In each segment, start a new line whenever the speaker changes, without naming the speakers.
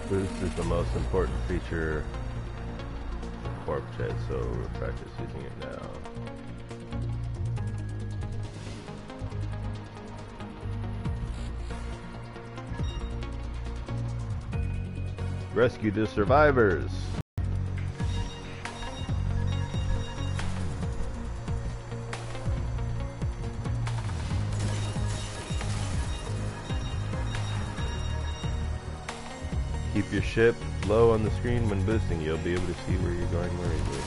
Boost is the most important feature for Chat, so we'll practice using it now. Rescue the survivors! Keep your ship low on the screen when boosting. You'll be able to see where you're going more easily.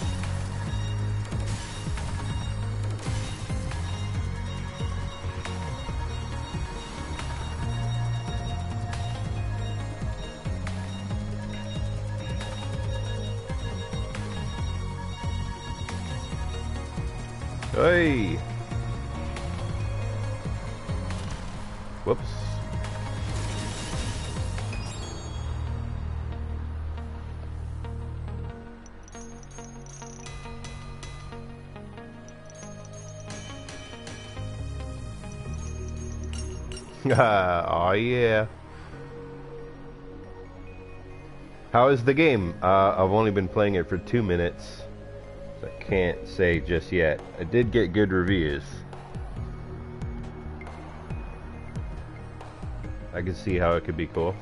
Hey! Whoops. Oh yeah. How is the game? I've only been playing it for 2 minutes. So I can't say just yet. I did get good reviews. I can see how it could be cool.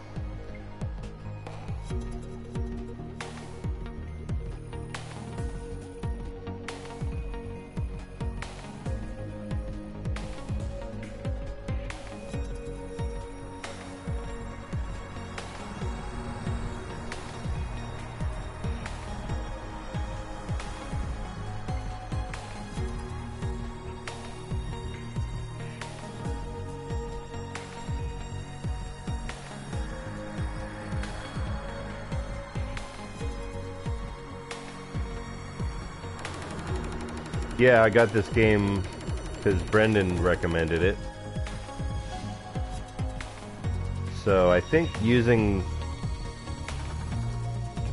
Yeah, I got this game because Brendan recommended it. So I think using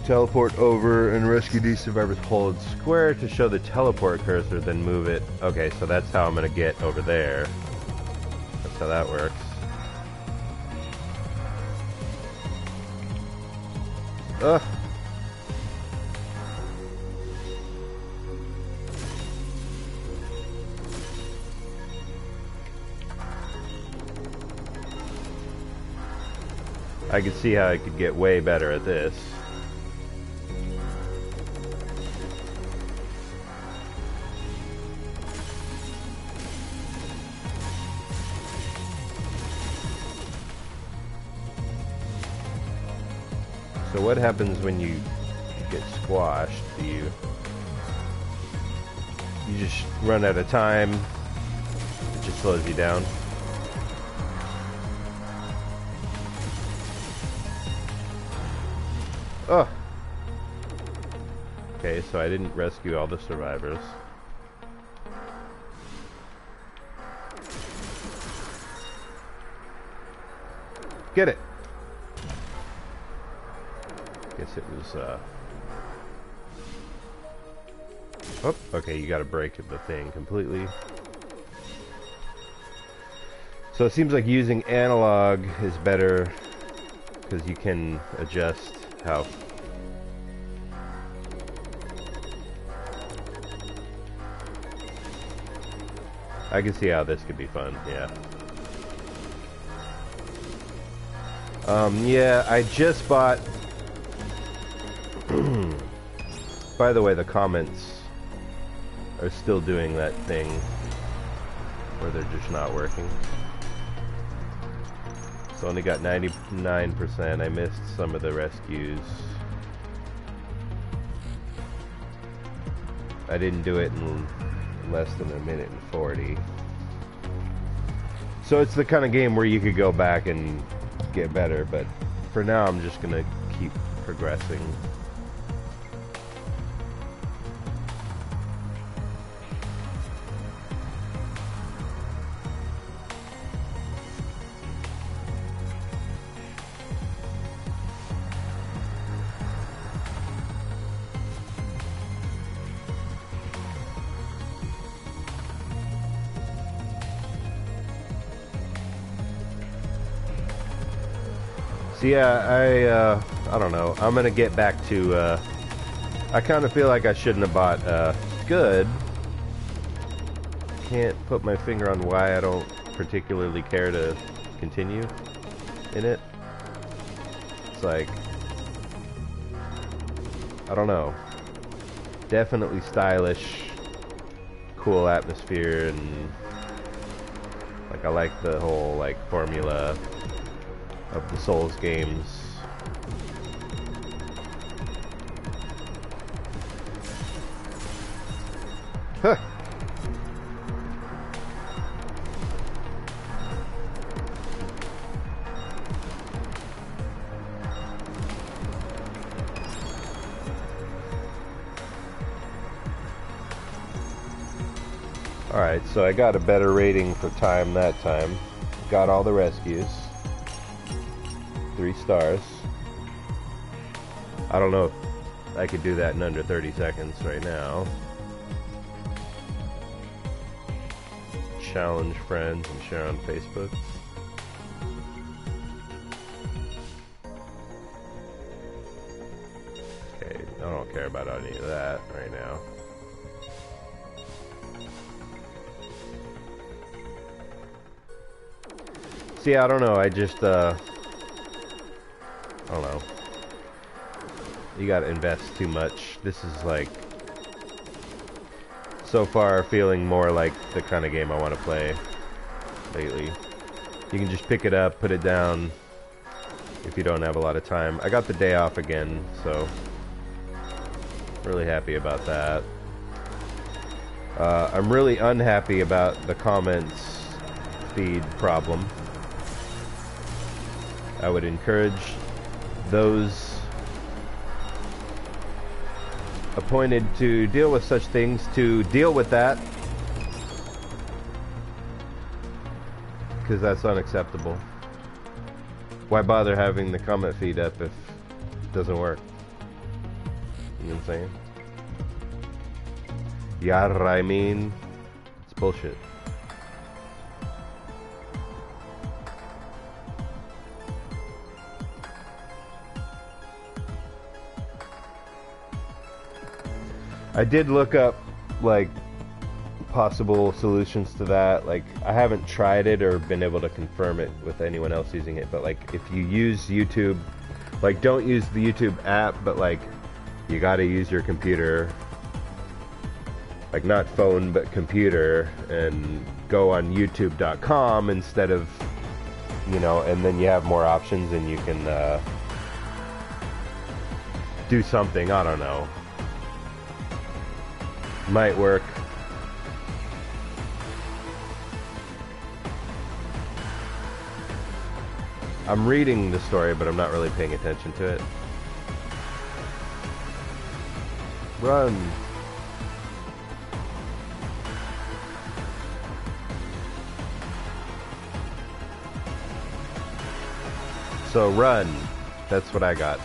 teleport over and rescue these survivors, hold square to show the teleport cursor, then move it. Okay, so that's how I'm gonna get over there. That's how that works. Ugh. I could see how I could get way better at this. So what happens when you get squashed? Do you just run out of time? It just slows you down. Oh! Okay, so I didn't rescue all the survivors. Get it! Guess it was, Oh, okay, you gotta break the thing completely. So it seems like using analog is better, because you can adjust how I can see how this could be fun, yeah. Yeah, I just bought by the way, the comments are still doing that thing where they're just not working. So only got 99%. I missed some of the rescues. I didn't do it in less than 1:40. So it's the kind of game where you could go back and get better, but for now I'm just gonna keep progressing. So yeah, I don't know. I'm gonna get back to, I kind of feel like I shouldn't have bought, good. Can't put my finger on why I don't particularly care to continue in it. It's like, I don't know. Definitely stylish, cool atmosphere, and like I like the whole like formula of the Souls games. Huh. Alright, so I got a better rating for time that time. Got all the rescues. 3 stars. I don't know if I could do that in under 30 seconds right now. Challenge friends and share on Facebook. Okay, I don't care about any of that right now. See, I don't know, I just, I don't know. You gotta invest too much. This is like, so far feeling more like the kind of game I want to play lately. You can just pick it up, put it down if you don't have a lot of time. I got the day off again, so really happy about that. I'm really unhappy about the comments feed problem. I would encourage those appointed to deal with such things to deal with that, because that's unacceptable. Why bother having the comment feed up if it doesn't work? You know what I'm saying? Yeah, I mean, it's bullshit. I did look up, like, possible solutions to that. Like, I haven't tried it or been able to confirm it with anyone else using it, but, like, if you use YouTube, like, don't use the YouTube app, but, like, you gotta use your computer, like, not phone, but computer, and go on youtube.com instead of, you know, and then you have more options and you can, do something, I don't know. Might work. I'm reading the story, but I'm not really paying attention to it. Run! So run. That's what I got.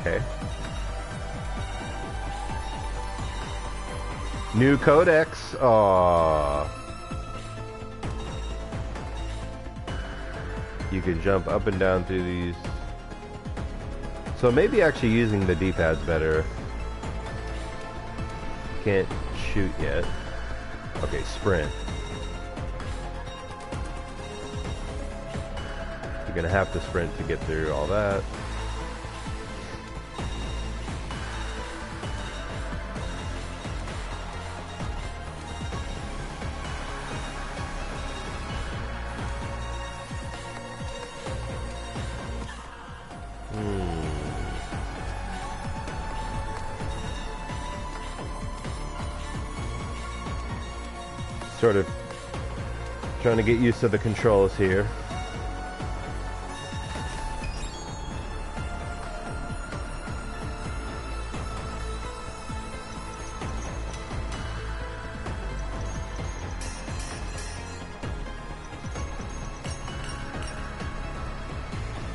Okay. New codex. Aww. You can jump up and down through these. So maybe actually using the D-pad's better. Can't shoot yet. Okay, sprint. You're gonna have to sprint to get through all that. Sort of trying to get used to the controls here.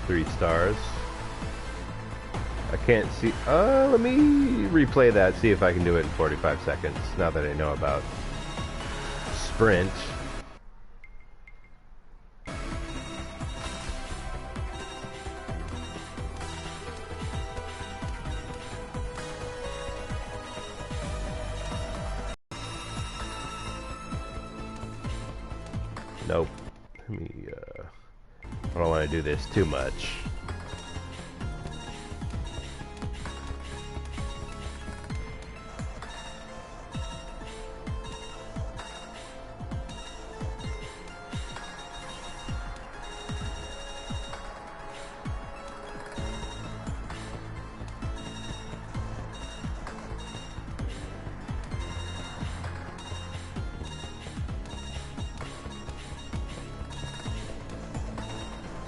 Three stars. I can't see. Let me replay that, see if I can do it in 45 seconds, now that I know about sprint. Nope. Let me, I don't want to do this too much.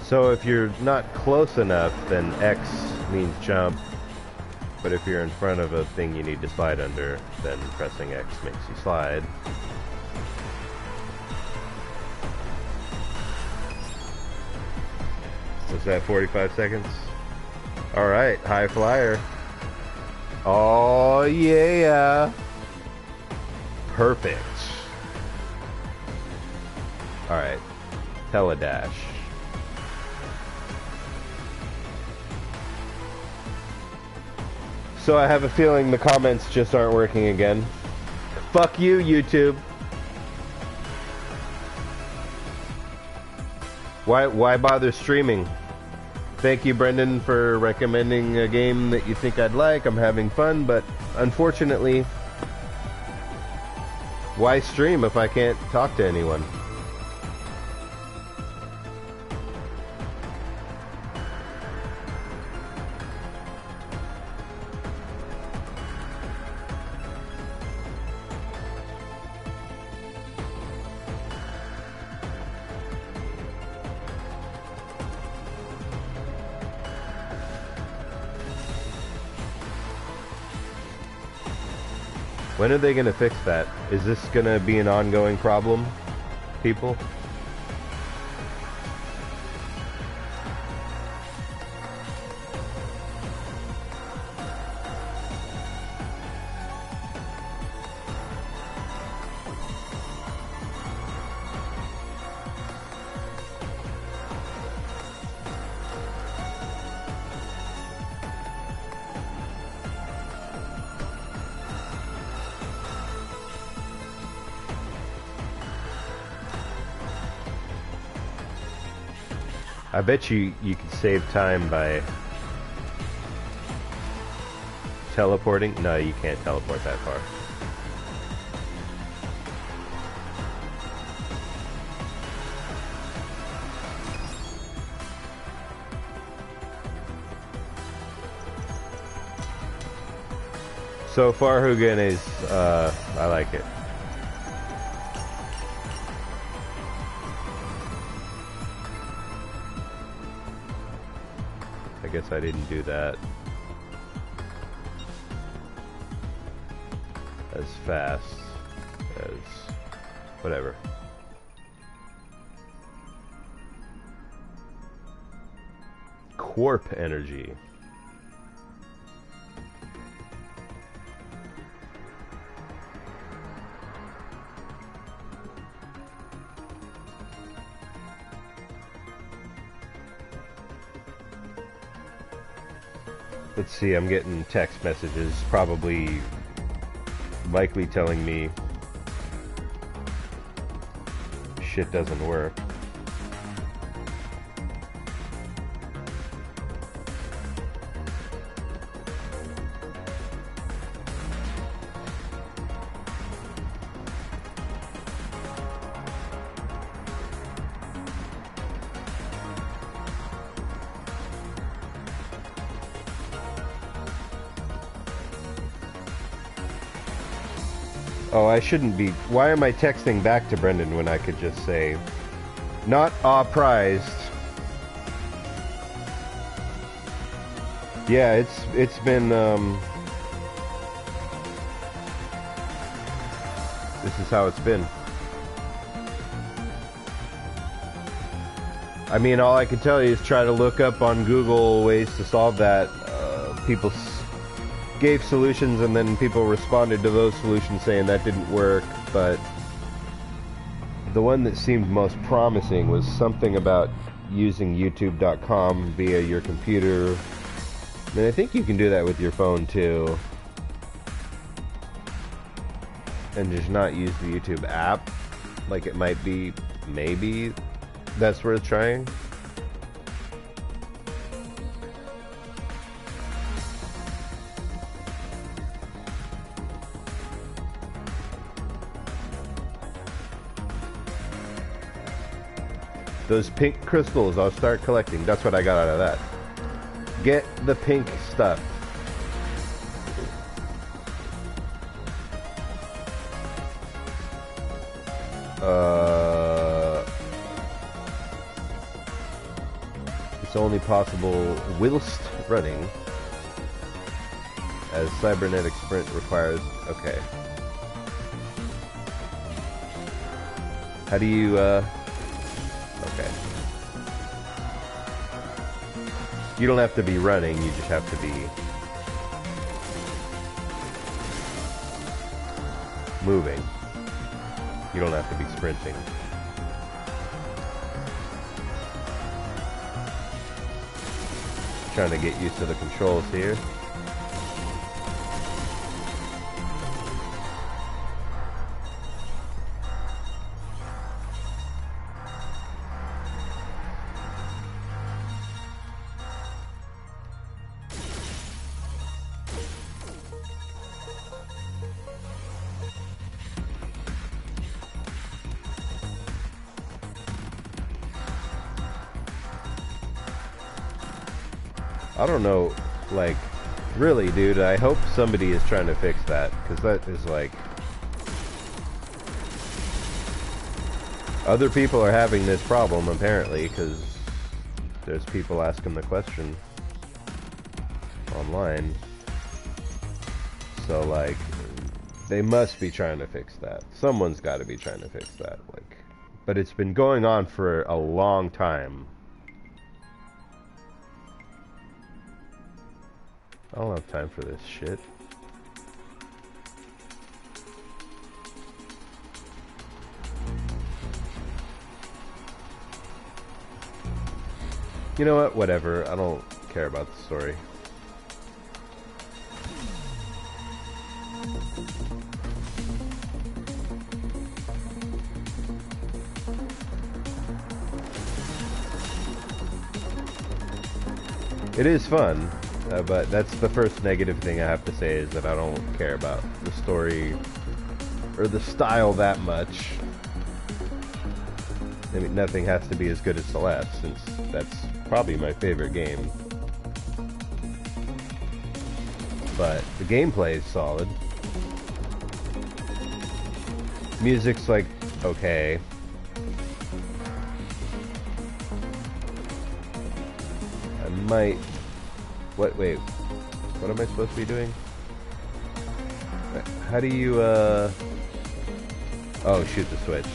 So if you're not close enough, then X means jump. But if you're in front of a thing you need to slide under, then pressing X makes you slide. Was that 45 seconds? Alright, high flyer. Oh yeah! Perfect. Alright, teledash. So I have a feeling the comments just aren't working again. Fuck you, YouTube. Why bother streaming? Thank you, Brendan, for recommending a game that you think I'd like. I'm having fun, but unfortunately, why stream if I can't talk to anyone? When are they going to fix that? Is this going to be an ongoing problem, people? I bet you could save time by teleporting. No, you can't teleport that far. So far, Hugin is, I like it. I guess I didn't do that as fast as whatever. Quarp energy. Let's see, I'm getting text messages, probably likely telling me shit doesn't work. Oh, I shouldn't be. Why am I texting back to Brendan when I could just say, not prized? Yeah, it's been, this is how it's been. I mean, all I can tell you is try to look up on Google ways to solve that. People gave solutions and then people responded to those solutions saying that didn't work, but the one that seemed most promising was something about using youtube.com via your computer. I mean, I think you can do that with your phone too, and just not use the YouTube app like it might be maybe that's worth trying. Those pink crystals, I'll start collecting. That's what I got out of that. Get the pink stuff. It's only possible whilst running, as cybernetic sprint requires. Okay. How do you, okay. You don't have to be running, you just have to be moving. You don't have to be sprinting. Trying to get used to the controls here. I don't know, like, really, dude, I hope somebody is trying to fix that, because that is, like... Other people are having this problem, apparently, because there's people asking the question online. So, like, they must be trying to fix that. Someone's got to be trying to fix that, like... But it's been going on for a long time. I don't have time for this shit. You know what? Whatever. I don't care about the story. It is fun. But that's the first negative thing I have to say, is that I don't care about the story or the style that much. I mean, nothing has to be as good as Celeste, since that's probably my favorite game. But the gameplay is solid. Music's like, okay. I might... What? Wait. What am I supposed to be doing? How do you, Oh, shoot the switch.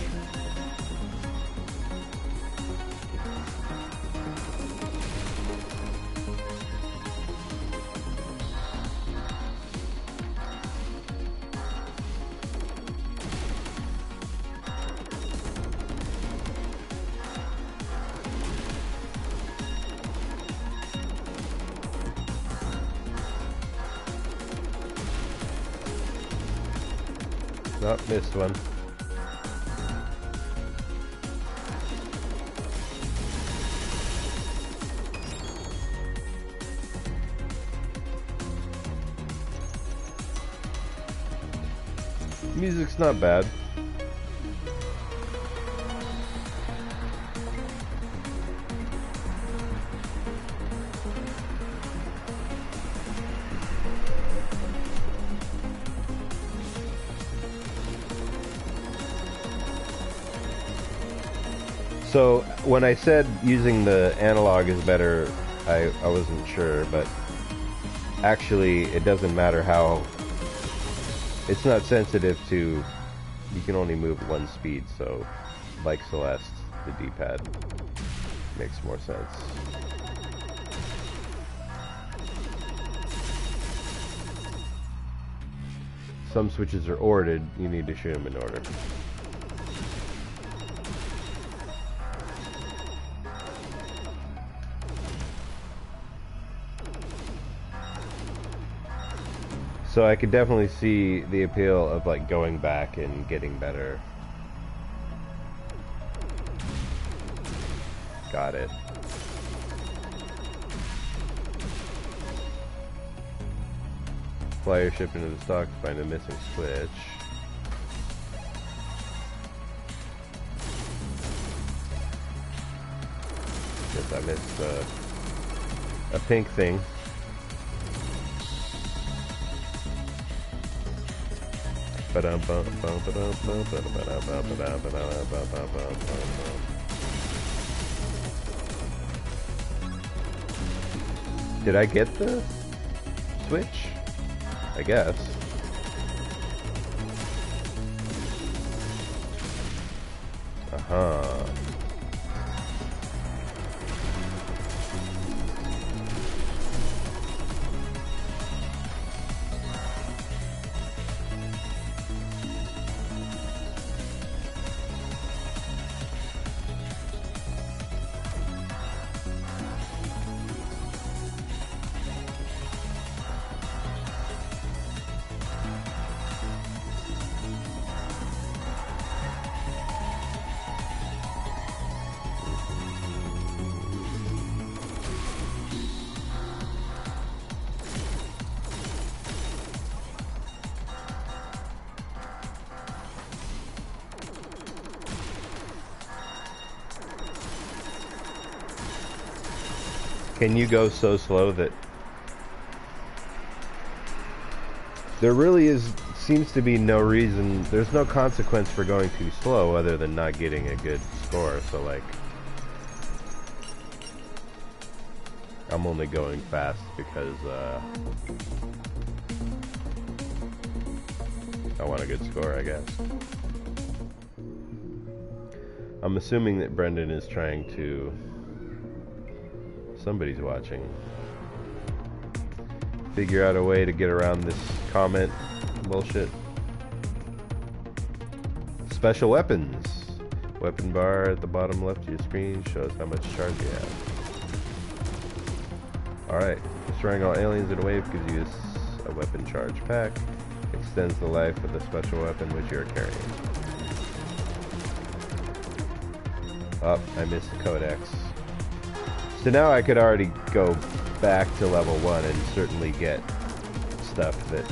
Oh, missed one. Music's not bad. So when I said using the analog is better, I wasn't sure, but actually it doesn't matter how. It's not sensitive to, you can only move one speed, so like Celeste, the D-pad makes more sense. Some switches are ordered, you need to shoot them in order. So I could definitely see the appeal of like going back and getting better. Got it. Fly your ship into the stock to find a missing switch. Guess I missed a pink thing. Did I get the switch? I guess. Uh-huh. Can you go so slow that there really seems to be no reason, there's no consequence for going too slow other than not getting a good score, so like, I'm only going fast because I want a good score, I guess. I'm assuming that Brendan is trying to... Somebody's watching. Figure out a way to get around this comment bullshit. Special weapons. Weapon bar at the bottom left of your screen shows how much charge you have. Alright, destroying all aliens in a wave gives you a weapon charge pack. Extends the life of the special weapon which you are carrying. Oh, I missed the codex. So now I could already go back to level 1 and certainly get stuff that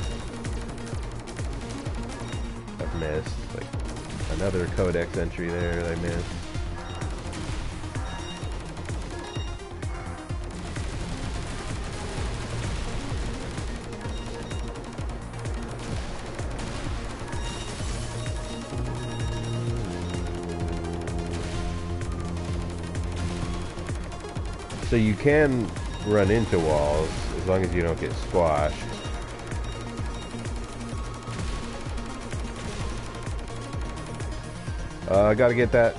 I've missed. Like another codex entry there that I missed. So you can run into walls as long as you don't get squashed. I gotta get that.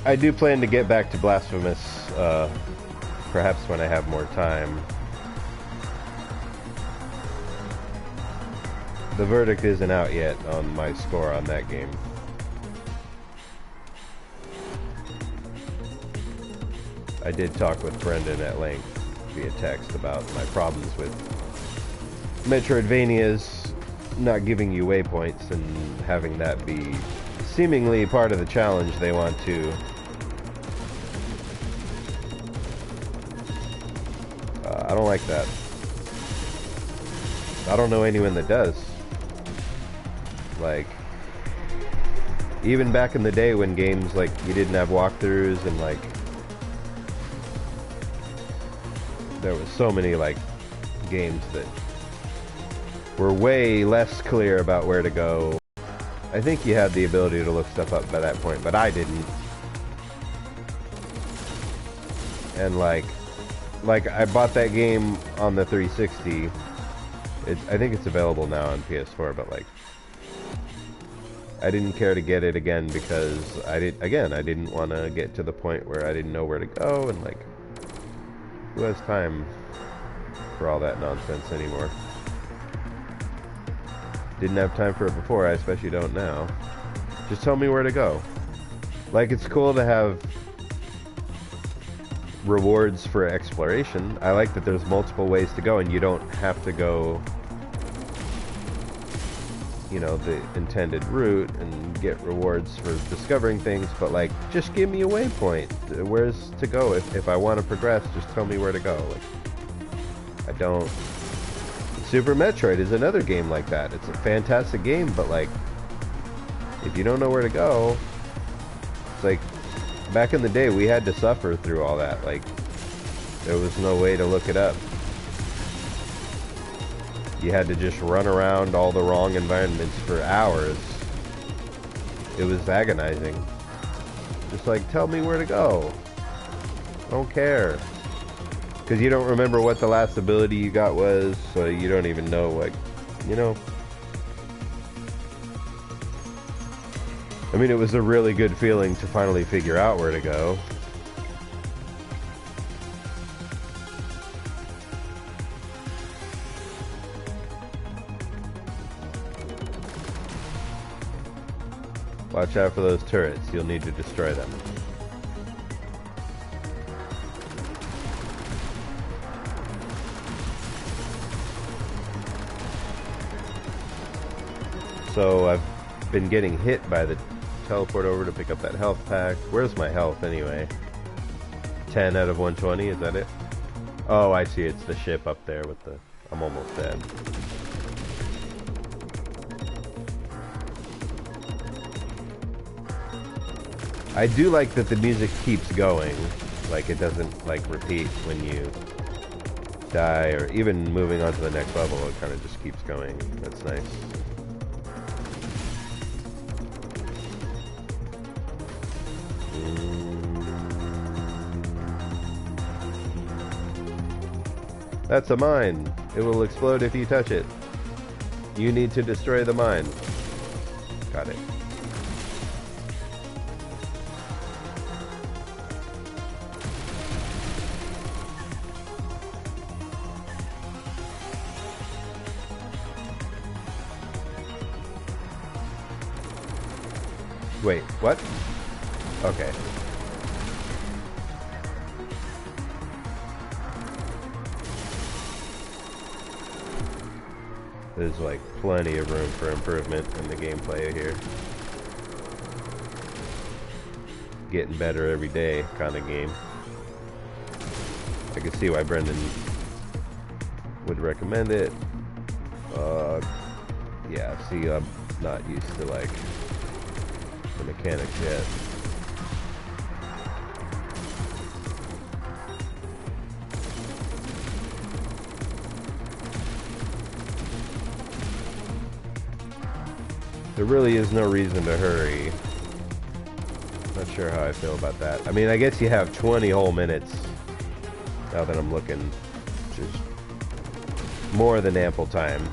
I do plan to get back to Blasphemous, perhaps when I have more time. The verdict isn't out yet on my score on that game. I did talk with Brendan at length via text about my problems with Metroidvanias not giving you waypoints and having that be seemingly part of the challenge they want to I don't like that. I don't know anyone that does. Like, even back in the day when games like you didn't have walkthroughs and like there was so many like games that were way less clear about where to go. I think you had the ability to look stuff up by that point, but I didn't. And like I bought that game on the 360. I think it's available now on PS4, but like I didn't care to get it again because I didn't want to get to the point where I didn't know where to go, and like who has time for all that nonsense anymore? Didn't have time for it before, I especially don't now. Just tell me where to go. Like, it's cool to have rewards for exploration. I like that there's multiple ways to go and you don't have to go, you know, the intended route and get rewards for discovering things, but like, just give me a waypoint. Where's to go? If I want to progress, just tell me where to go. Like, I don't... Super Metroid is another game like that. It's a fantastic game, but like, if you don't know where to go, it's like, back in the day, we had to suffer through all that. Like, there was no way to look it up. You had to just run around all the wrong environments for hours. It was agonizing. Just like, tell me where to go. I don't care. Because you don't remember what the last ability you got was, so you don't even know, like, you know. I mean, it was a really good feeling to finally figure out where to go. Watch out for those turrets. You'll need to destroy them. So I've been getting hit by the teleport over to pick up that health pack. Where's my health anyway? 10 out of 120, is that it? Oh, I see, it's the ship up there with the... I'm almost dead. I do like that the music keeps going. Like, it doesn't, like, repeat when you die, or even moving on to the next level, it kind of just keeps going. That's nice. That's a mine. It will explode if you touch it. You need to destroy the mine. Got it. Wait, what? Okay. There's like plenty of room for improvement in the gameplay here. Getting better every day kind of game. I can see why Brendan would recommend it. Yeah, see, I'm not used to like the mechanics yet. There really is no reason to hurry. Not sure how I feel about that. I mean, I guess you have 20 whole minutes. Now that I'm looking, which is more than ample time.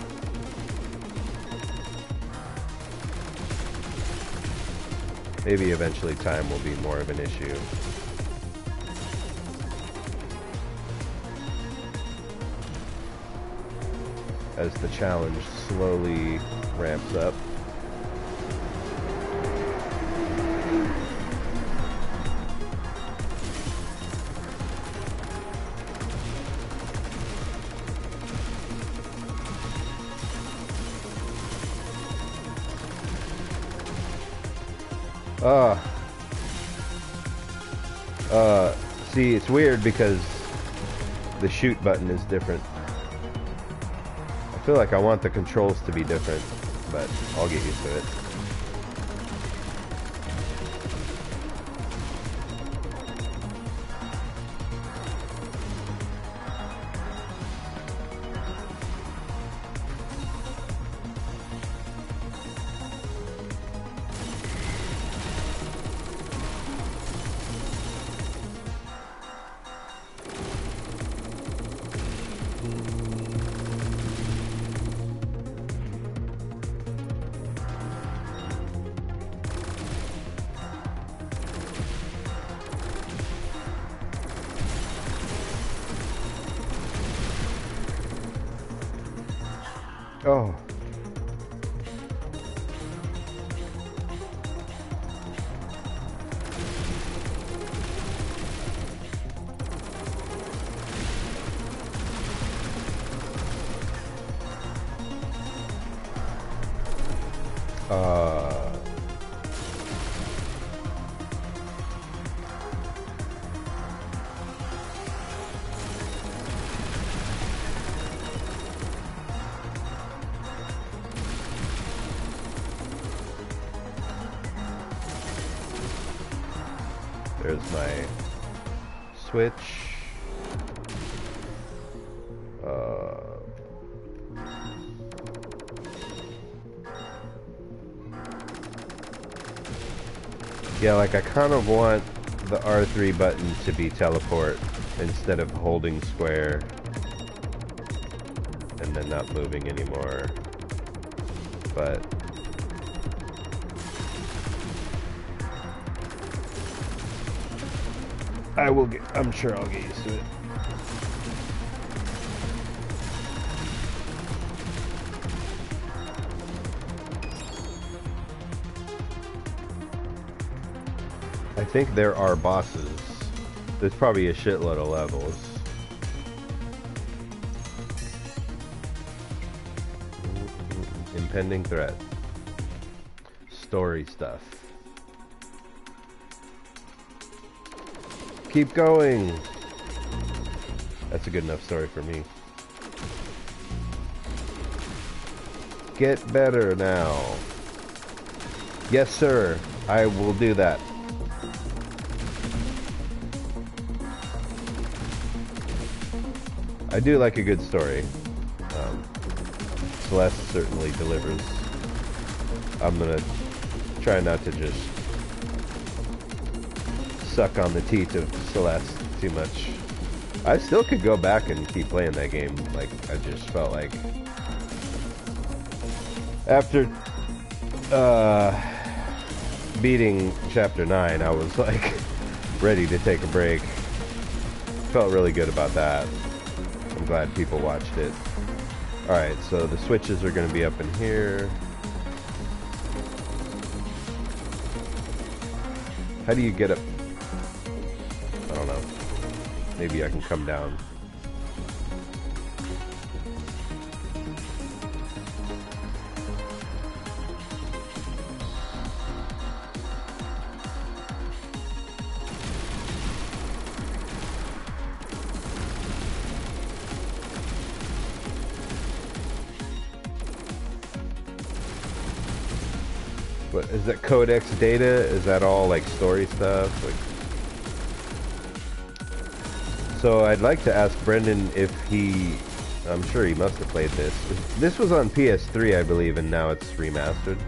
Maybe eventually time will be more of an issue. As the challenge slowly ramps up. See, it's weird because the shoot button is different. I feel like I want the controls to be different, but I'll get used to it. Oh. Uh, there's my switch. Yeah, like I kind of want the R3 button to be teleport instead of holding square and then not moving anymore. But I'm sure I'll get used to it. I think there are bosses. There's probably a shitload of levels. Impending threat. Story stuff. Keep going! That's a good enough story for me. Get better now. Yes, sir. I will do that. I do like a good story. Celeste certainly delivers. I'm gonna try not to just suck on the teeth of Celeste too much. I still could go back and keep playing that game. Like, I just felt like after beating chapter 9, I was like ready to take a break. Felt really good about that. I'm glad people watched it. Alright, so the switches are going to be up in here. How do you get up? I don't know. Maybe I can come down. What is that? Codex data? Is that all like story stuff? Like, so I'd like to ask Brendan if he, I'm sure he must have played this. This was on PS3, I believe, and now it's remastered.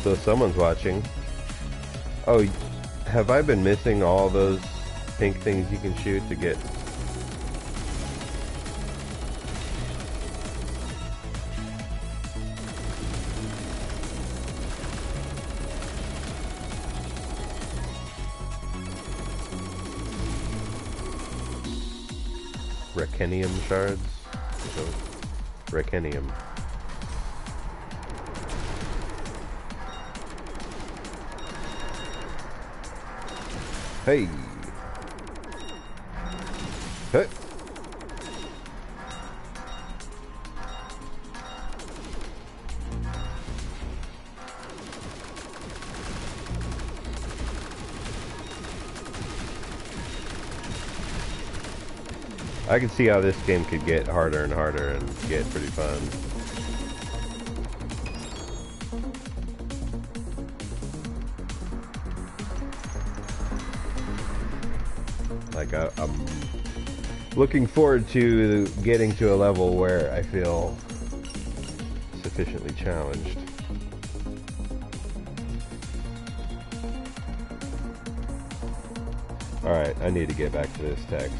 So someone's watching. Oh, have I been missing all those pink things you can shoot to get... Recenium shards? So, Recenium. Hey! Hey! I can see how this game could get harder and harder and get pretty fun. Like, I'm looking forward to getting to a level where I feel sufficiently challenged. Alright, I need to get back to this text.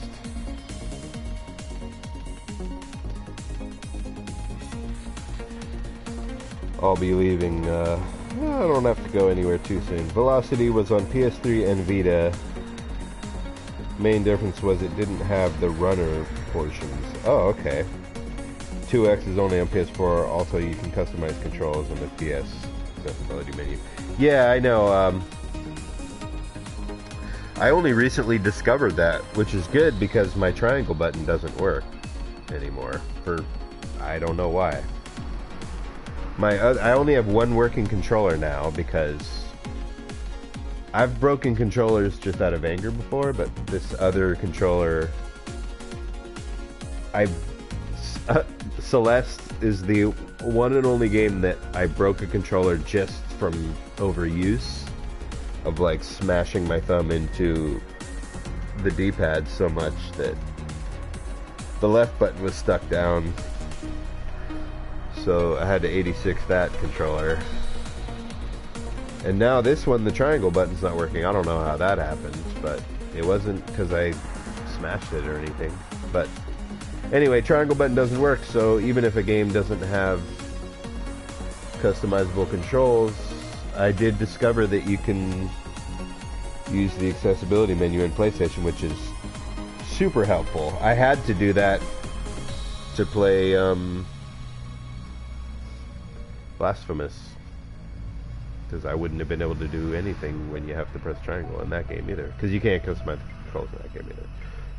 I'll be leaving, I don't have to go anywhere too soon. Velocity was on PS3 and Vita. Main difference was it didn't have the runner portions. Oh, okay. 2X is only on PS4. Also, you can customize controls on the PS accessibility menu. Yeah, I know. I only recently discovered that, which is good because my triangle button doesn't work anymore. I don't know why. I only have one working controller now because I've broken controllers just out of anger before, but this other controller, Celeste is the one and only game that I broke a controller just from overuse of like smashing my thumb into the D-pad so much that the left button was stuck down. So I had to 86 that controller. And now this one, the triangle button's not working. I don't know how that happened, but it wasn't because I smashed it or anything. But anyway, triangle button doesn't work, so even if a game doesn't have customizable controls, I did discover that you can use the accessibility menu in PlayStation, which is super helpful. I had to do that to play Blasphemous, because I wouldn't have been able to do anything when you have to press triangle in that game either, because you can't customize the controls in that game either.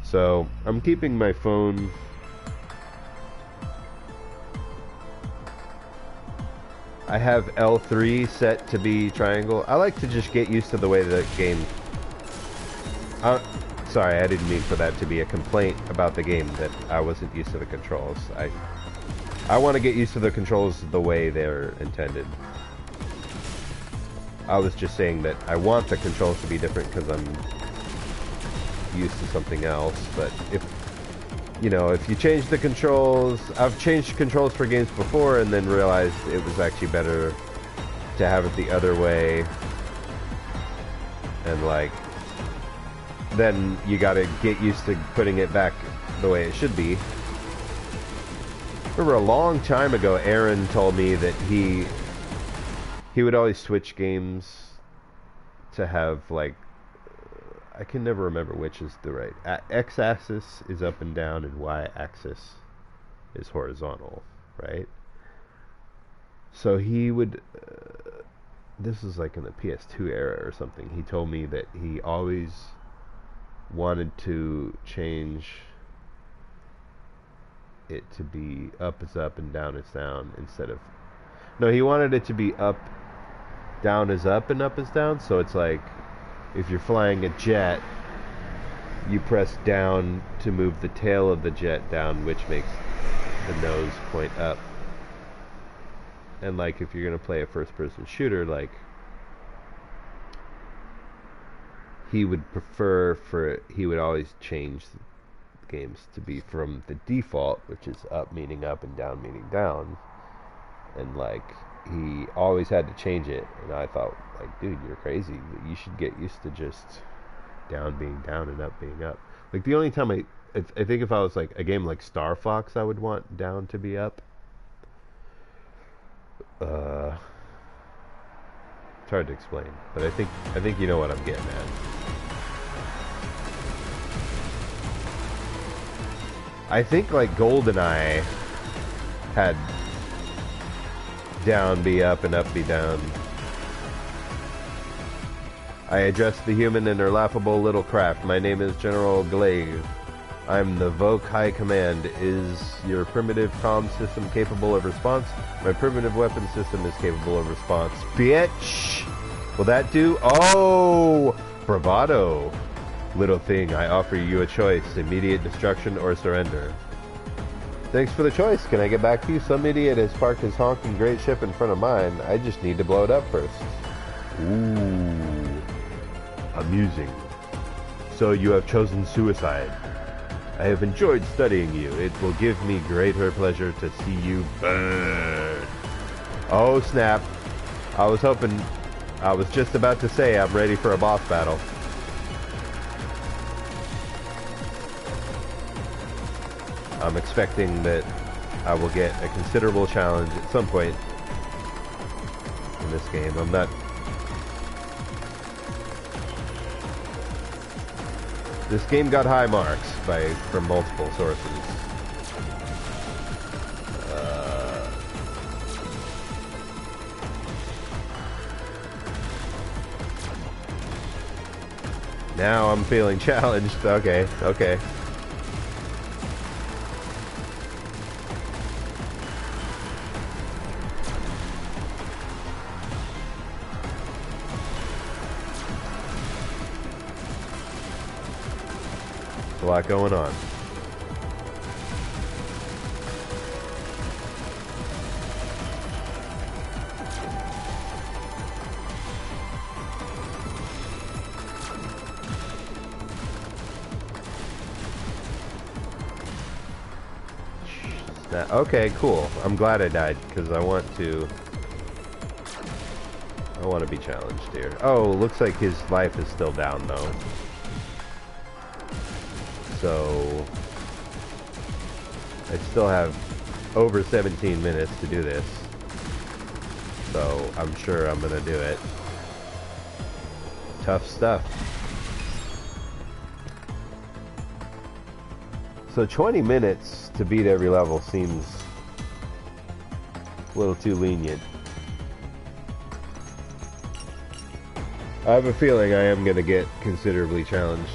So I'm keeping my phone I have L3 set to be triangle. I like to just get used to the way the game... sorry, I didn't mean for that to be a complaint about the game, that I wasn't used to the controls. I want to get used to the controls the way they're intended. I was just saying that I want the controls to be different because I'm used to something else, but if you change the controls... I've changed controls for games before and then realized it was actually better to have it the other way. And like, then you gotta get used to putting it back the way it should be. Remember a long time ago, Aaron told me that he would always switch games to have like, I can never remember which is the right. X-axis is up and down and Y-axis is horizontal, right? So he would, this is like in the PS2 era or something, he told me that he always wanted to change it to be up is up and down is down instead of... No, he wanted it to be up, down is up, and up is down. So it's like, if you're flying a jet, you press down to move the tail of the jet down, which makes the nose point up. And like, if you're going to play a first-person shooter, like, he would he would always change games to be from the default, which is up meaning up and down meaning down. And like, he always had to change it, and I thought, like, dude, you're crazy. You should get used to just down being down and up being up. Like, the only time I think if I was like a game like Star Fox, I would want down to be up. It's hard to explain, but I think you know what I'm getting at. I think like GoldenEye had down be up and up be down. I address the human in their laughable little craft. My name is General Glaive. I'm the Voke High Command. Is your primitive comm system capable of response? My primitive weapon system is capable of response. Bitch! Will that do? Oh! Bravado! Little thing, I offer you a choice. Immediate destruction or surrender. Thanks for the choice. Can I get back to you? Some idiot has parked his honking great ship in front of mine. I just need to blow it up first. Ooh. Amusing. So you have chosen suicide. I have enjoyed studying you. It will give me greater pleasure to see you burn. Oh, snap. I was just about to say I'm ready for a boss battle. I'm expecting that I will get a considerable challenge at some point in this game. I'm not... This game got high marks from multiple sources. Now I'm feeling challenged. Okay, okay. A lot going on. Okay, cool. I'm glad I died because I want to be challenged here. Oh, looks like his life is still down though. So I still have over 17 minutes to do this. So I'm sure I'm gonna do it. Tough stuff. So 20 minutes to beat every level seems a little too lenient. I have a feeling I am gonna get considerably challenged.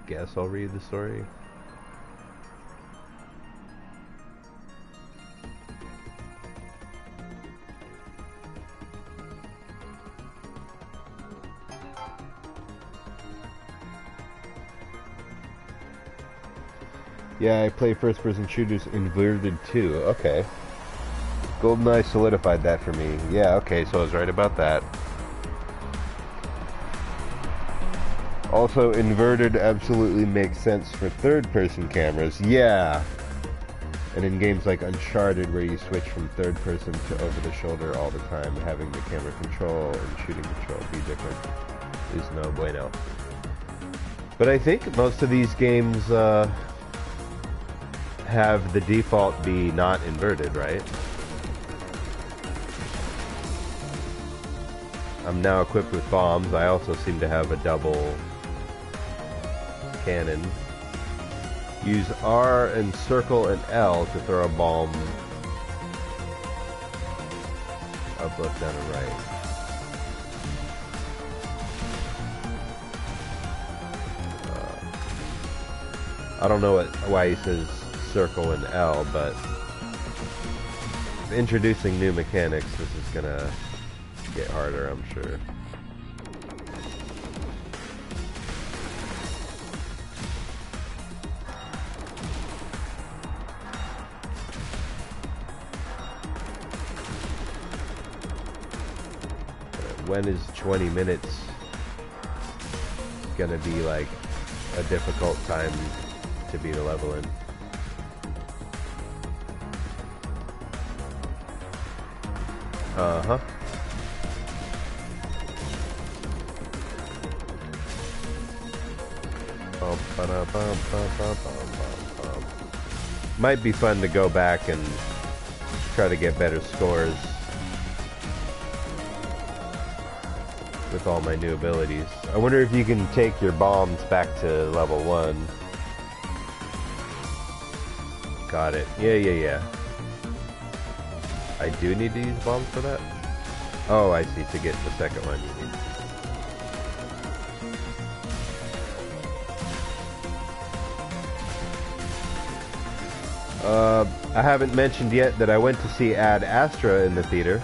Guess I'll read the story. Yeah, I play first-person shooters inverted too. Okay. GoldenEye solidified that for me. Yeah, okay, so I was right about that. Also, inverted absolutely makes sense for third-person cameras. Yeah! And in games like Uncharted, where you switch from third-person to over-the-shoulder all the time, having the camera control and shooting control be different is no bueno. But I think most of these games have the default be not inverted, right? I'm now equipped with bombs. I also seem to have a double cannon. Use R and circle and L to throw a bomb up, left, down, and right. I don't know why he says circle and L, but introducing new mechanics, this is gonna get harder, I'm sure. When is 20 minutes gonna be like a difficult time to beat a level in. Uh-huh. Might be fun to go back and try to get better scores with all my new abilities. I wonder if you can take your bombs back to level 1. Got it. Yeah. I do need to use bombs for that? Oh, I see. To get the second one, you need. I haven't mentioned yet that I went to see Ad Astra in the theater.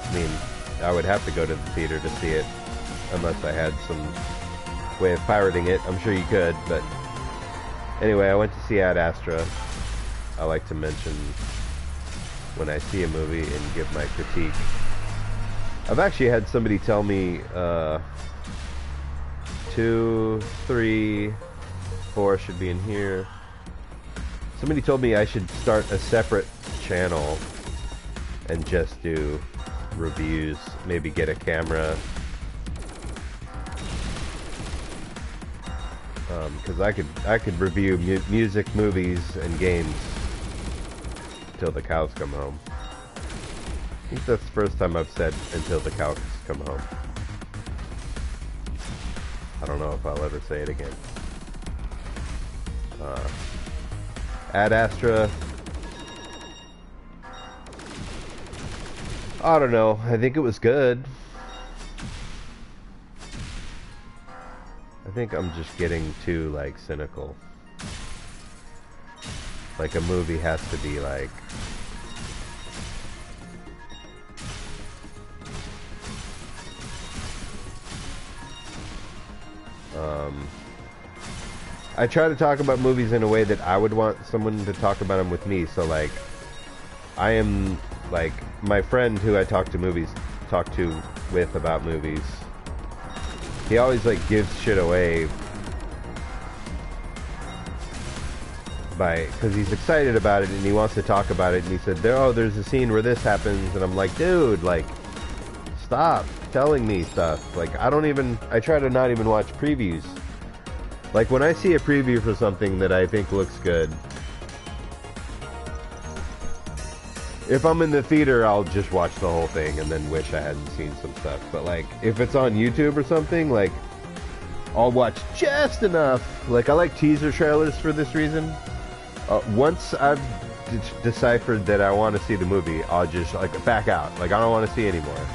I mean, I would have to go to the theater to see it, unless I had some way of pirating it. I'm sure you could, but anyway, I went to see Ad Astra. I like to mention when I see a movie and give my critique. I've actually had somebody tell me 2, 3, 4 should be in here. Somebody told me I should start a separate channel and just do reviews, maybe get a camera, because I could review music, movies, and games till the cows come home. I think that's the first time I've said until the cows come home. I don't know if I'll ever say it again. Ad Astra, I don't know. I think it was good. I think I'm just getting too, like, cynical. Like, a movie has to be, like... I try to talk about movies in a way that I would want someone to talk about them with me. So, like, I am, like, my friend who I talk to with about movies, he always, like, gives shit away because he's excited about it and he wants to talk about it, and he said, there's a scene where this happens, and I'm like, dude, like, stop telling me stuff. Like, I try to not even watch previews. Like, when I see a preview for something that I think looks good, if I'm in the theater, I'll just watch the whole thing and then wish I hadn't seen some stuff. But, like, if it's on YouTube or something, like, I'll watch just enough. Like, I like teaser trailers for this reason. Once I've deciphered that I want to see the movie, I'll just, like, back out. Like, I don't want to see anymore.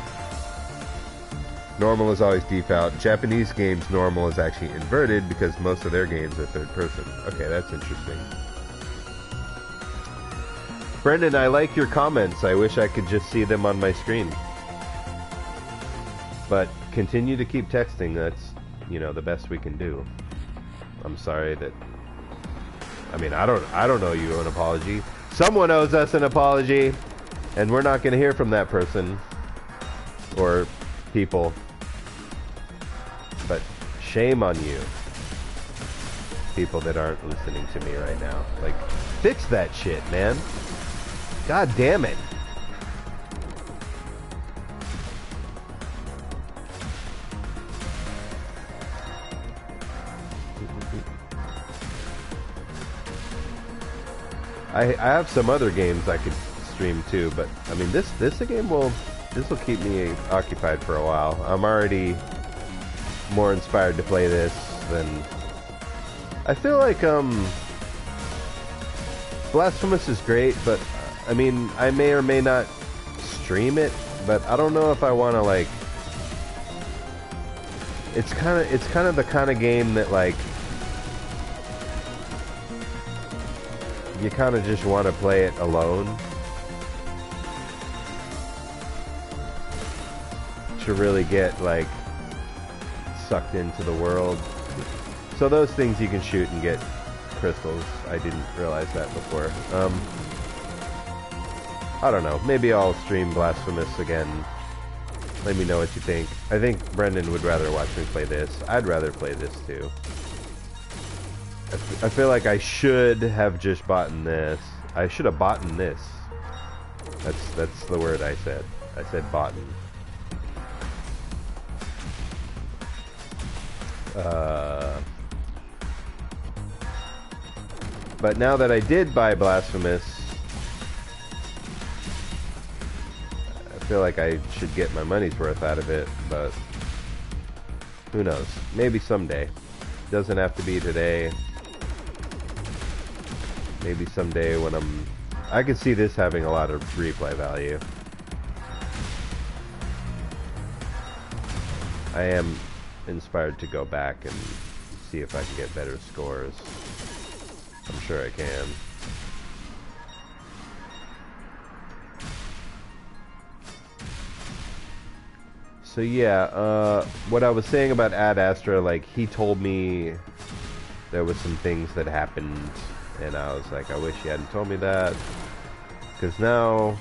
Normal is always default. Japanese games, normal is actually inverted because most of their games are third person. Okay, that's interesting. Brendan, I like your comments. I wish I could just see them on my screen. But continue to keep texting. That's, the best we can do. I'm sorry that... I mean, I don't owe you an apology. Someone owes us an apology, and we're not going to hear from that person. Or people. But shame on you, people that aren't listening to me right now. Like, fix that shit, man. God damn it. I have some other games I could stream too, but I mean this will keep me occupied for a while. I'm already more inspired to play this than... I feel like Blasphemous is great, but I mean, I may or may not stream it, but I don't know if I want to, like... It's kind of the kind of game that, like, you kind of just want to play it alone to really get, like, sucked into the world. So those things you can shoot and get crystals. I didn't realize that before. I don't know. Maybe I'll stream Blasphemous again Let me know what you think. I think Brendan would rather watch me play this. I'd rather play this too. I feel like I should have just bought this. I should have bought this. That's the word I said. I said bought. But now that I did buy Blasphemous, I feel like I should get my money's worth out of it, but who knows? Maybe someday. Doesn't have to be today. Maybe someday when I could see this having a lot of replay value. I am inspired to go back and see if I can get better scores. I'm sure I can. So yeah, what I was saying about Ad Astra, like, he told me there was some things that happened, and I was like, I wish he hadn't told me that. Because now,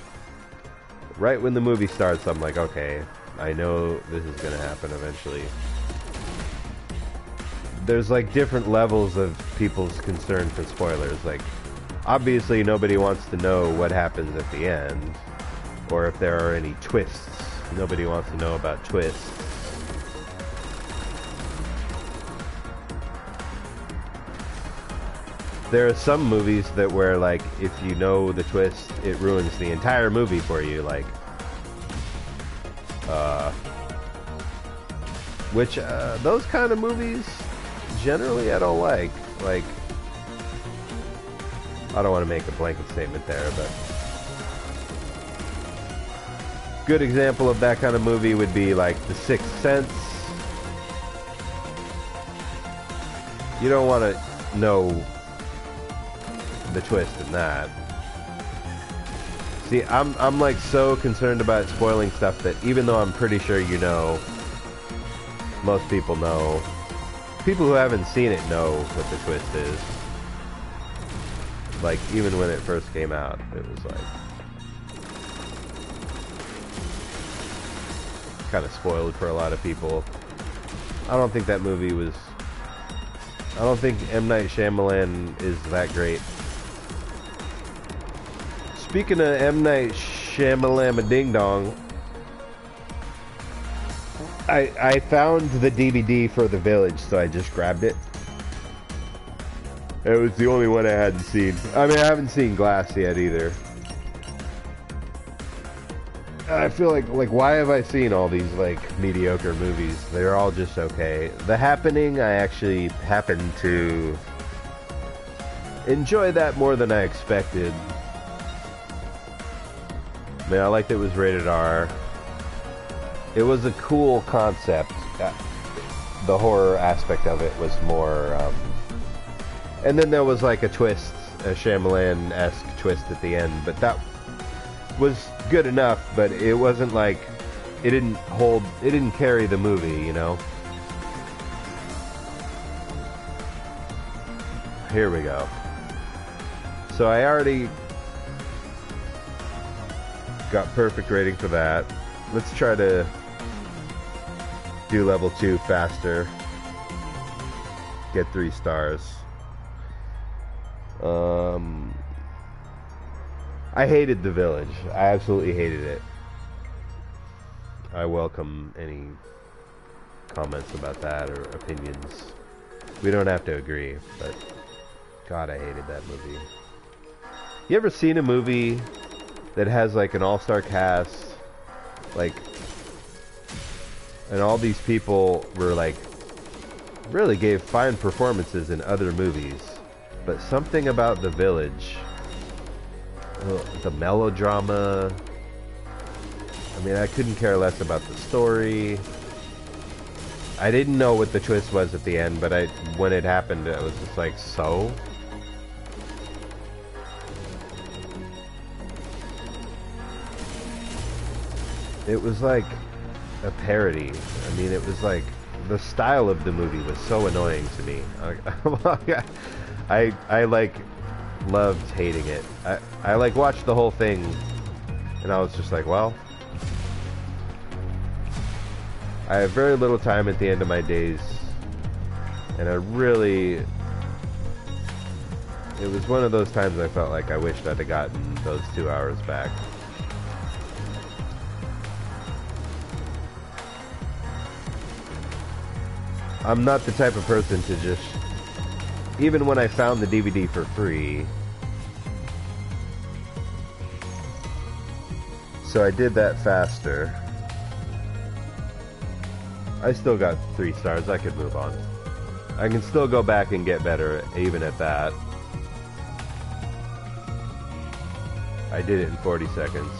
right when the movie starts, I'm like, okay, I know this is gonna happen eventually. There's like different levels of people's concern for spoilers. Like, obviously nobody wants to know what happens at the end, or if there are any twists. Nobody wants to know about twists. There are some movies that where, like, if you know the twist, it ruins the entire movie for you, like, those kind of movies, generally I don't like. Like, I don't want to make a blanket statement there, but good example of that kind of movie would be like The Sixth Sense. You don't want to know the twist in that. See, I'm like so concerned about spoiling stuff that even though I'm pretty sure you know, most people know, people who haven't seen it know what the twist is. Like, even when it first came out, it was like kind of spoiled for a lot of people. I don't think that movie was... I don't think M. Night Shyamalan is that great. Speaking of M. Night Shyamalan Ding Dong, I found the DVD for The Village, so I just grabbed it. It was the only one I hadn't seen. I mean, I haven't seen Glass yet either. I feel like why have I seen all these like mediocre movies? They're all just okay. The Happening, I actually happened to enjoy that more than I expected. I mean, I liked it was rated R. It was a cool concept. The horror aspect of it was more, and then there was like a twist, a Shyamalan-esque twist at the end, but that was good enough, but it wasn't like, it didn't carry the movie, you know? Here we go. So I already got perfect rating for that. Let's try to do level 2 faster. Get 3 stars. I hated The Village. I absolutely hated it. I welcome any comments about that or opinions. We don't have to agree, but God, I hated that movie. You ever seen a movie that has like an all-star cast, like, and all these people were like, really gave fine performances in other movies, but something about The Village, the melodrama, I mean, I couldn't care less about the story. I didn't know what the twist was at the end, but when it happened, I was just like, so? It was like a parody. I mean, it was like, the style of the movie was so annoying to me. I like loved hating it. I like watched the whole thing and I was just like, well, I have very little time at the end of my days, and I really... It was one of those times I felt like I wished I'd have gotten those 2 hours back. I'm not the type of person to just... Even when I found the DVD for free... So I did that faster. I still got 3 stars. I could move on. I can still go back and get better even at that. I did it in 40 seconds.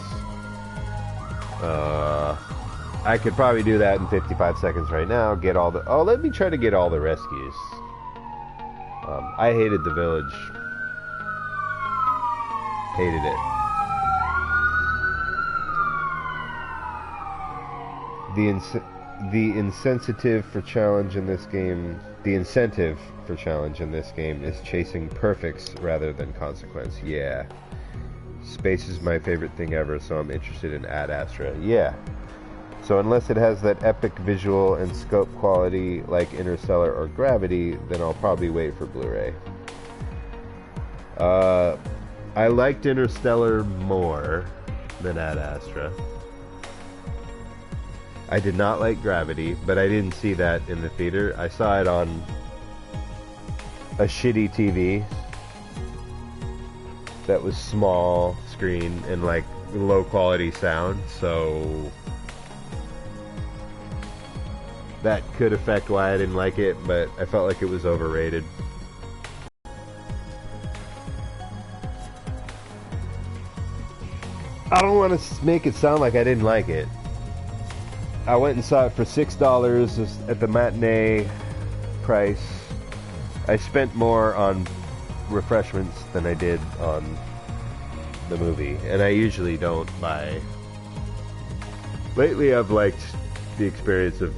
I could probably do that in 55 seconds right now. Get all the... Oh, let me try to get all the rescues. I hated the village. Hated it. The incentive for challenge in this game... The incentive for challenge in this game is chasing perfects rather than consequence. Yeah. Space is my favorite thing ever, so I'm interested in Ad Astra. Yeah. So unless it has that epic visual and scope quality like Interstellar or Gravity, then I'll probably wait for Blu-ray. I liked Interstellar more than Ad Astra. I did not like Gravity, but I didn't see that in the theater. I saw it on a shitty TV that was small screen and like low quality sound, so that could affect why I didn't like it, but I felt like it was overrated. I don't want to make it sound like I didn't like it. I went and saw it for $6 at the matinee price. I spent more on refreshments than I did on the movie, and I usually don't buy. Lately I've liked the experience of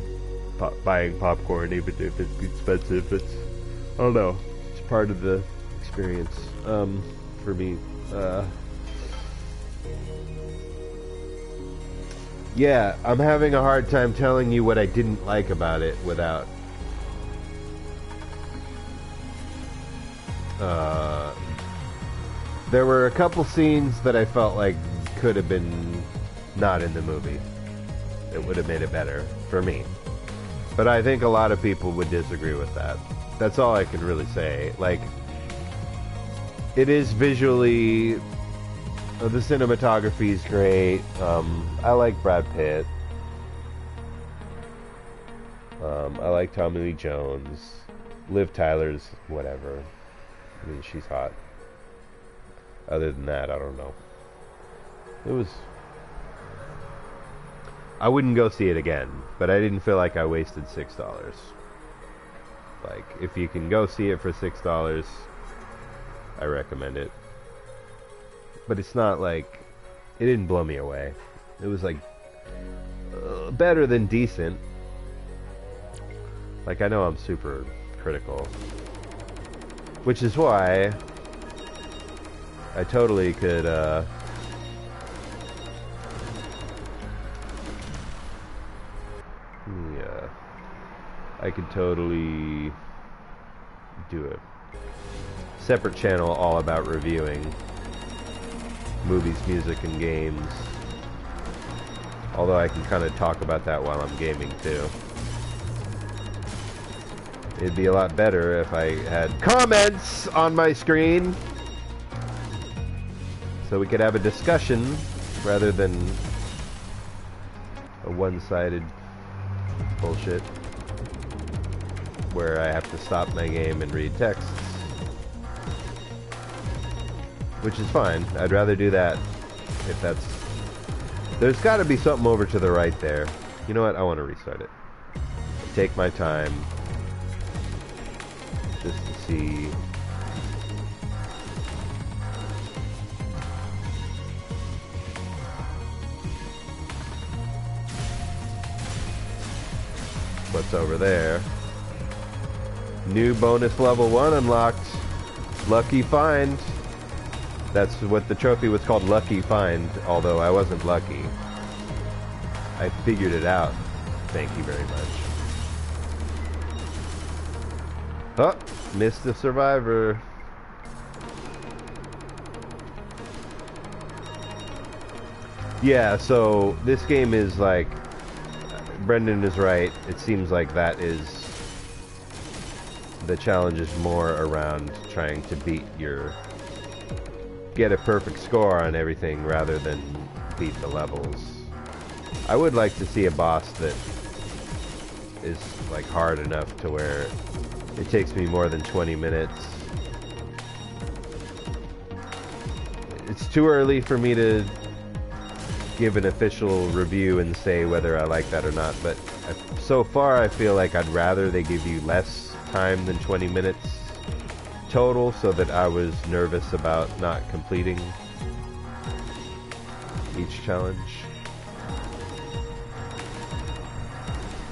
buying popcorn, even if it's expensive. I don't know, it's part of the experience for me. Yeah, I'm having a hard time telling you what I didn't like about it without there were a couple scenes that I felt like could have been not in the movie. It would have made it better for me. But I think a lot of people would disagree with that. That's all I can really say. Like, it is visually... the cinematography is great. I like Brad Pitt. I like Tommy Lee Jones. Liv Tyler's whatever. I mean, she's hot. Other than that, I don't know. It was... I wouldn't go see it again, but I didn't feel like I wasted $6. Like, if you can go see it for $6, I recommend it. But it's not like... It didn't blow me away. It was like... better than decent. Like, I know I'm super critical. Which is why... I totally could, yeah. I could totally... do a separate channel all about reviewing movies, music, and games. Although I can kind of talk about that while I'm gaming too. It'd be a lot better if I had comments on my screen, so we could have a discussion rather than a one-sided bullshit where I have to stop my game and read texts. Which is fine. I'd rather do that if that's... There's got to be something over to the right there. You know what? I want to restart it. Take my time. Just to see... what's over there. New bonus level 1 unlocked. Lucky find. That's what the trophy was called, Lucky Find, although I wasn't lucky. I figured it out Thank you very much. Oh, missed the survivor. Yeah, so this game is like, Brendan is right. It seems like that is, the challenge is more around trying to get a perfect score on everything rather than beat the levels. I would like to see a boss that is like hard enough to where it takes me more than 20 minutes. It's too early for me to give an official review and say whether I like that or not, but so far I feel like I'd rather they give you less time than 20 minutes total, so that I was nervous about not completing each challenge.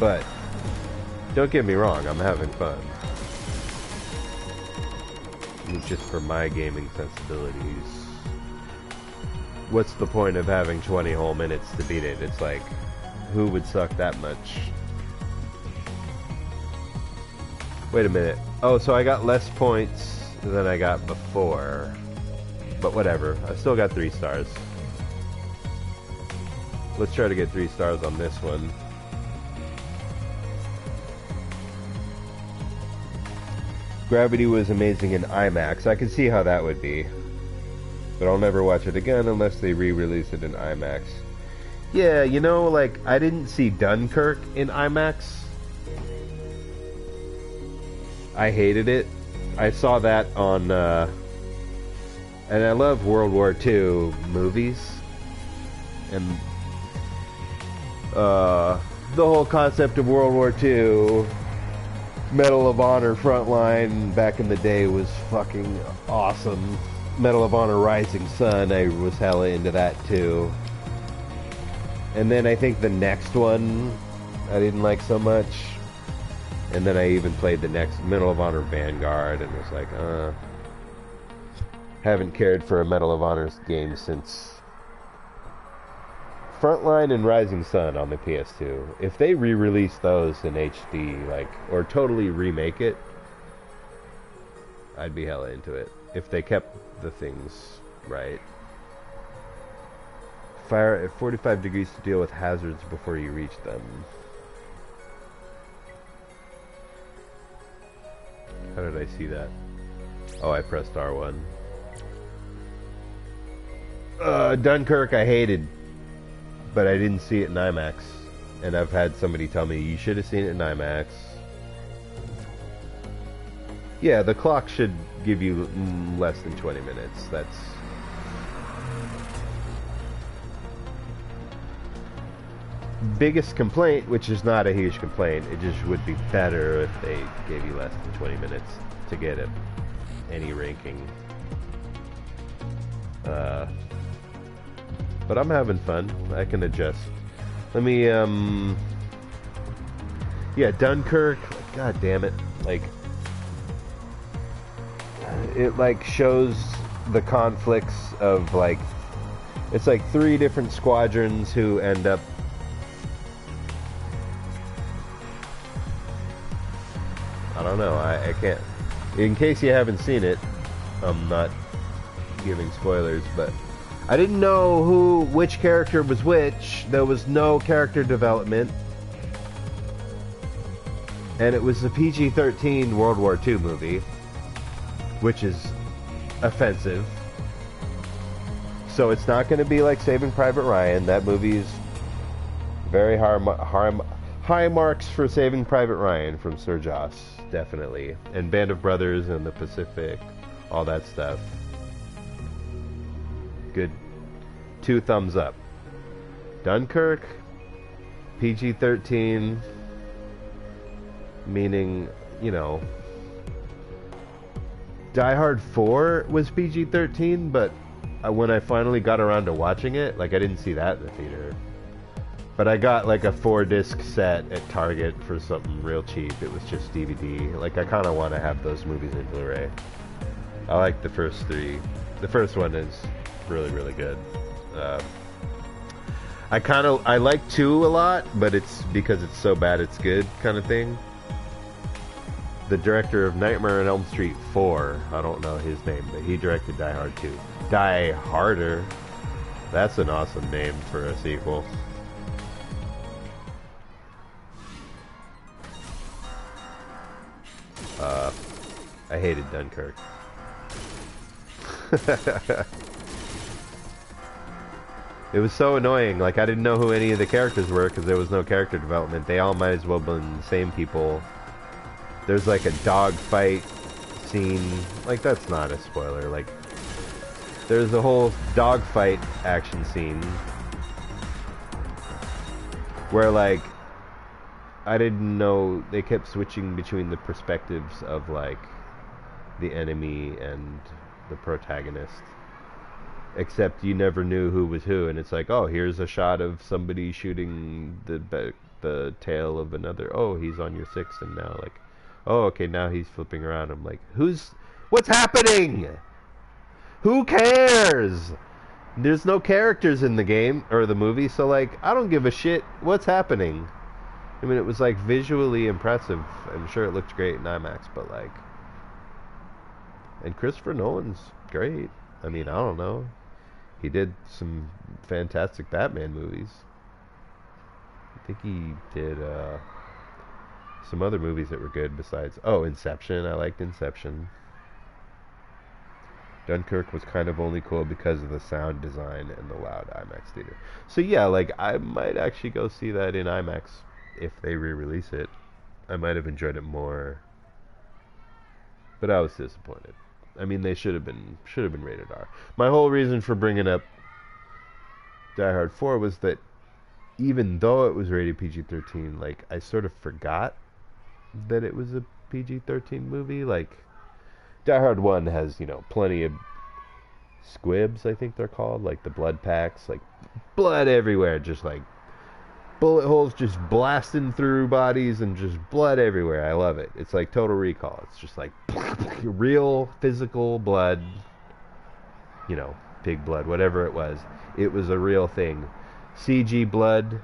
But don't get me wrong, I'm having fun. It's just for my gaming sensibilities. What's the point of having 20 whole minutes to beat it? It's like, who would suck that much? Wait a minute. Oh, so I got less points than I got before. But whatever. I still got 3 stars. Let's try to get 3 stars on this one. Gravity was amazing in IMAX. I can see how that would be. But I'll never watch it again unless they re-release it in IMAX. Yeah, you know, like, I didn't see Dunkirk in IMAX. I hated it. I saw that on, and I love World War II movies. And, the whole concept of World War II, Medal of Honor Frontline back in the day was fucking awesome. Medal of Honor Rising Sun, I was hella into that too. And then I think the next one I didn't like so much. And then I even played the next Medal of Honor Vanguard and was like, haven't cared for a Medal of Honor game since Frontline and Rising Sun on the PS2. If they re-release those in HD, like, or totally remake it, I'd be hella into it. If they kept the things right. Fire at 45 degrees to deal with hazards before you reach them. How did I see that? Oh, I pressed R1. Dunkirk I hated, but I didn't see it in IMAX. And I've had somebody tell me, you should have seen it in IMAX. Yeah, the clock should give you less than 20 minutes. That's... biggest complaint, which is not a huge complaint, it just would be better if they gave you less than 20 minutes to get it, any ranking. But I'm having fun. I can adjust. Let me, yeah, Dunkirk, god damn it, like, it, like, shows the conflicts of, like, it's like 3 different squadrons who end up I don't know, I can't, in case you haven't seen it, I'm not giving spoilers, but I didn't know which character was which. There was no character development, and it was a PG-13 World War II movie, which is offensive. So it's not going to be like Saving Private Ryan. That movie is very high marks for Saving Private Ryan from Sir Jos, definitely. And Band of Brothers and the Pacific, all that stuff. Good. 2 thumbs up. Dunkirk, PG-13, meaning, you know, Die Hard 4 was PG-13, but when I finally got around to watching it, like, I didn't see that in the theater. But I got like a 4-disc set at Target for something real cheap. It was just DVD. Like, I kind of want to have those movies in Blu-ray. I like the first 3. The first one is really, really good. I like 2 a lot, but it's because it's so bad it's good kind of thing. The director of Nightmare on Elm Street 4, I don't know his name, but he directed Die Hard 2. Die Harder. That's an awesome name for a sequel. I hated Dunkirk. It was so annoying. Like, I didn't know who any of the characters were because there was no character development. They all might as well have been the same people. There's like a dog fight scene. Like, that's not a spoiler. Like, there's a whole dog fight action scene where, like, I didn't know they kept switching between the perspectives of, like, the enemy and the protagonist. Except you never knew who was who, and it's like, oh, here's a shot of somebody shooting the tail of another. Oh, he's on your 6, and now, like, oh, okay, now he's flipping around. I'm like, what's happening? Who cares? There's no characters in the game, or the movie, so, like, I don't give a shit what's happening. I mean, it was, like, visually impressive. I'm sure it looked great in IMAX, but, like... And Christopher Nolan's great. I mean, I don't know. He did some fantastic Batman movies. I think he did, some other movies that were good besides... Oh, Inception. I liked Inception. Dunkirk was kind of only cool because of the sound design and the loud IMAX theater. So yeah, like, I might actually go see that in IMAX if they re-release it. I might have enjoyed it more. But I was disappointed. I mean, they should have been rated R. My whole reason for bringing up Die Hard 4 was that even though it was rated PG-13, like, I sort of forgot that it was a PG-13 movie. Like, Die Hard 1 has, you know, plenty of squibs, I think they're called, like the blood packs, like blood everywhere, just like bullet holes just blasting through bodies and just blood everywhere. I love it. It's like Total Recall. It's just like real physical blood, you know, pig blood, whatever it was. It was a real thing. CG blood,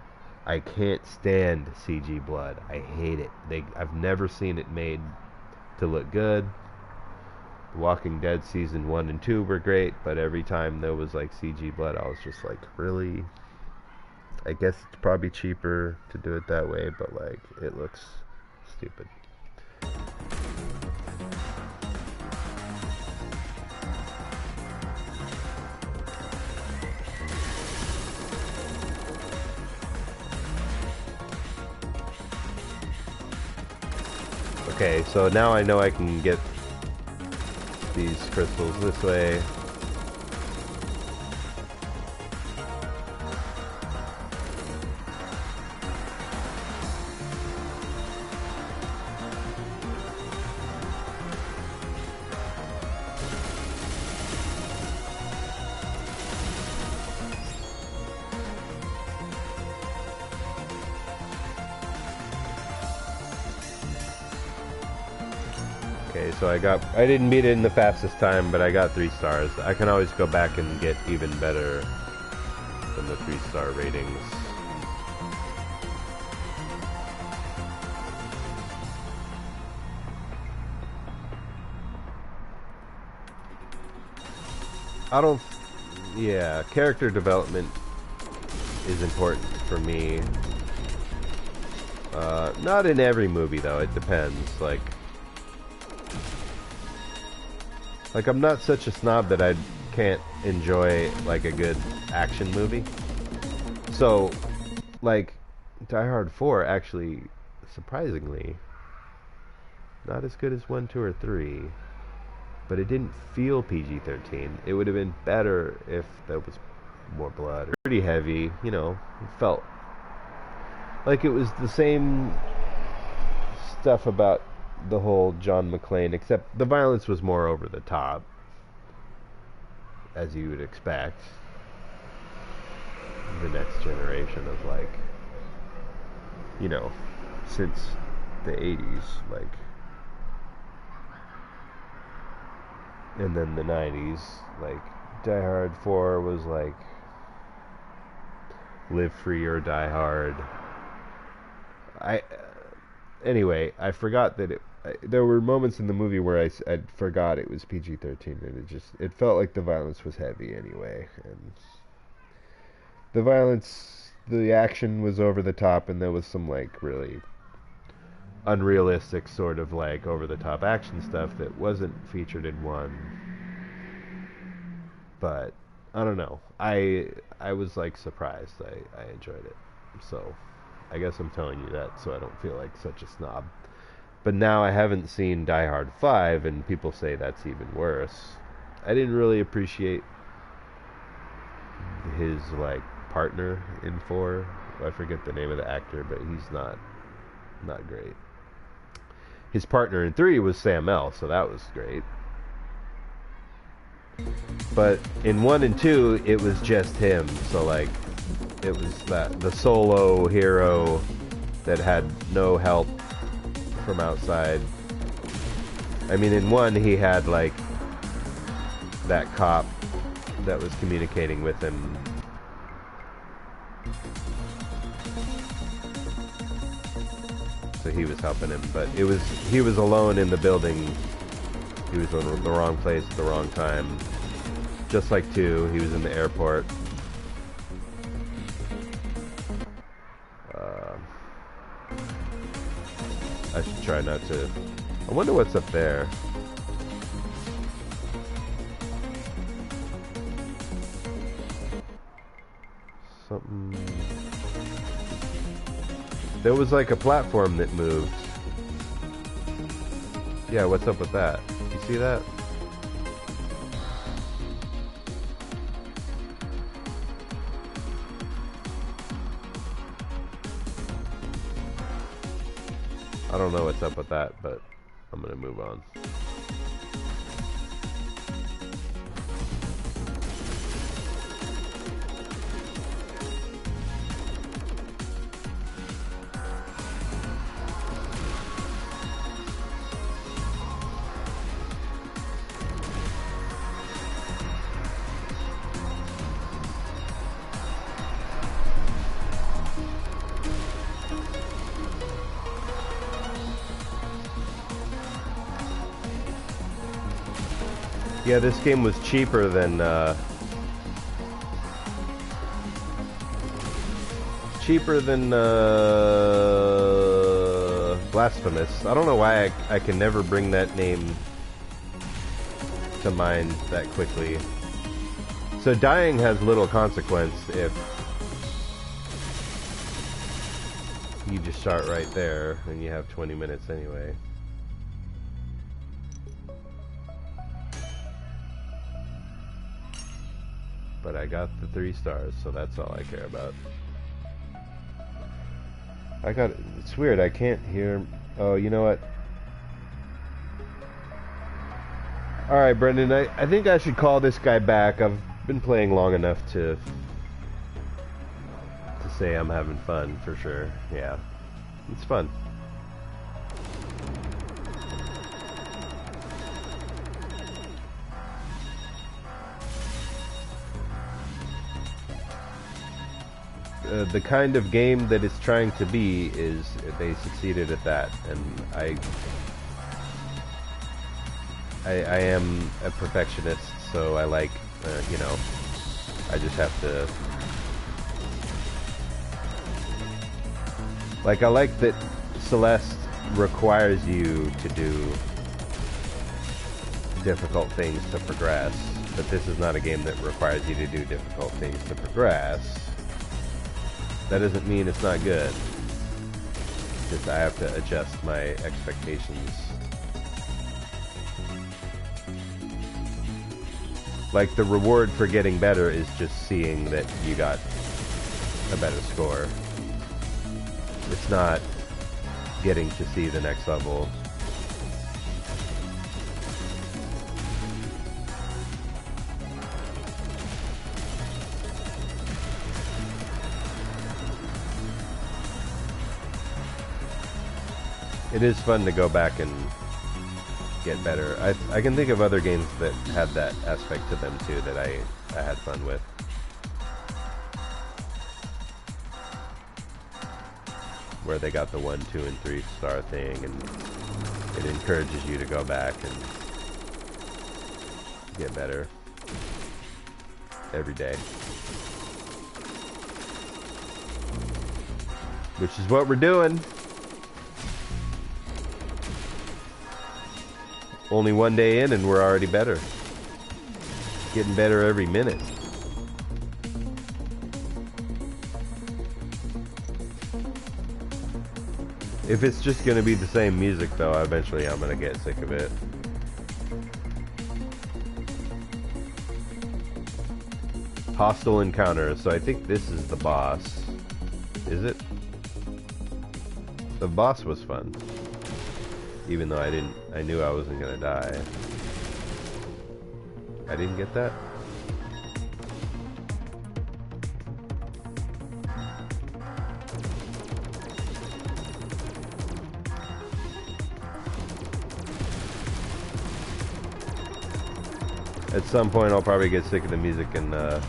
I can't stand CG blood. I hate it. I've never seen it made to look good. Walking Dead season 1 and 2 were great, but every time there was like CG blood, I was just like, really? I guess it's probably cheaper to do it that way, but like, it looks stupid. Okay, so now I know I can get these crystals this way. Okay, so I didn't beat it in the fastest time, but I got 3 stars. I can always go back and get even better than the 3-star ratings. Yeah, character development is important for me. Not in every movie though, it depends. Like, I'm not such a snob that I can't enjoy, like, a good action movie. So, like, Die Hard 4, actually, surprisingly, not as good as 1, 2, or 3, but it didn't feel PG-13. It would have been better if there was more blood. Pretty heavy, you know, it felt like it was the same stuff about the whole John McClane, except the violence was more over the top, as you would expect. The next generation of, like, you know, since the 80s, like, and then the 90s, like, Die Hard 4 was like, Live Free or Die Hard. Anyway, I forgot that there were moments in the movie where I forgot it was PG-13, and it felt like the violence was heavy anyway, and the action was over the top, and there was some like really unrealistic sort of like over the top action stuff that wasn't featured in one. But I don't know. I was like surprised. I enjoyed it. So I guess I'm telling you that so I don't feel like such a snob. But now I haven't seen Die Hard 5, and people say that's even worse. I didn't really appreciate his like partner in 4. I forget the name of the actor, but he's not great. His partner in 3 was Sam L, so that was great. But in 1 and 2, it was just him. So like, it was the solo hero that had no help from outside. I mean, in 1 he had like that cop that was communicating with him. So he was helping him, but he was alone in the building. He was in the wrong place at the wrong time. Just like 2, he was in the airport. I should try not to... I wonder what's up there. Something... There was like a platform that moved. Yeah, what's up with that? You see that? I don't know what's up with that, but I'm gonna move on. Yeah, this game was cheaper than Blasphemous. I don't know why I can never bring that name to mind that quickly. So dying has little consequence if you just start right there and you have 20 minutes anyway. But I got the 3 stars, so that's all I care about. It's weird, I can't hear... Oh, you know what? Alright, Brendan, I think I should call this guy back. I've been playing long enough to say I'm having fun, for sure. Yeah, it's fun. The kind of game that it's trying to be is they succeeded at that, and I am a perfectionist, so I like you know, I just have to like, I like that Celeste requires you to do difficult things to progress, but this is not a game that requires you to do difficult things to progress. That doesn't mean it's not good. Just I have to adjust my expectations. Like, the reward for getting better is just seeing that you got a better score. It's not getting to see the next level. It is fun to go back and get better. I can think of other games that had that aspect to them too that I had fun with. where they got the 1, 2, and 3 star thing, and it encourages you to go back and get better every day. Which is what we're doing. Only one day in and we're already better. Getting better every minute. If it's just gonna be the same music though, eventually I'm gonna get sick of it. Hostile encounter, so I think this is the boss. Is it? The boss was fun. Even though I knew I wasn't gonna die. I didn't get that? At some point I'll probably get sick of the music and then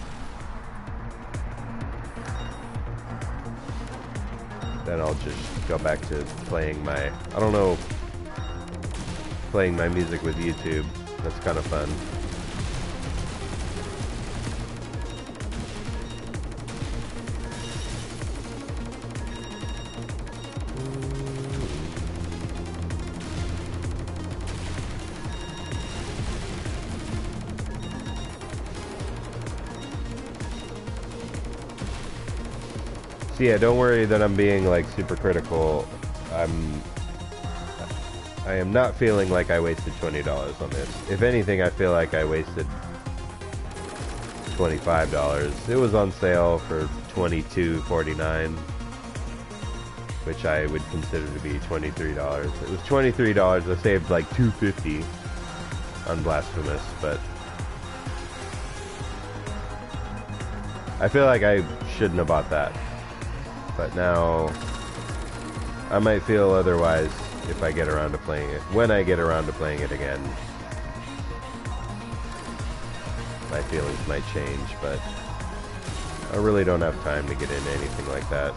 I'll just go back to playing my, I don't know, playing my music with YouTube. That's kind of fun. So yeah, don't worry that I'm being like super critical. I am not feeling like I wasted $20 on this. If anything, I feel like I wasted $25. It was on sale for $22.49, which I would consider to be $23. It was $23. I saved like $2.50 on Blasphemous, but I feel like I shouldn't have bought that. But now I might feel otherwise if I get around to playing it. When I get around to playing it again, my feelings might change, but I really don't have time to get into anything like that.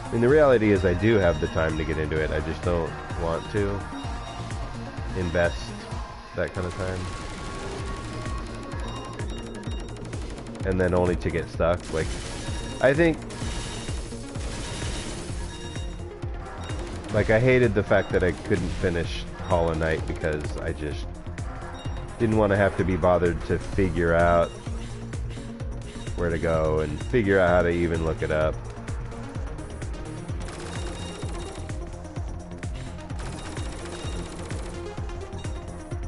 I mean, the reality is I do have the time to get into it, I just don't want to invest that kind of time. And then only to get stuck. Like, I think, like, I hated the fact that I couldn't finish Hollow Knight because I just didn't want to have to be bothered to figure out where to go and figure out how to even look it up.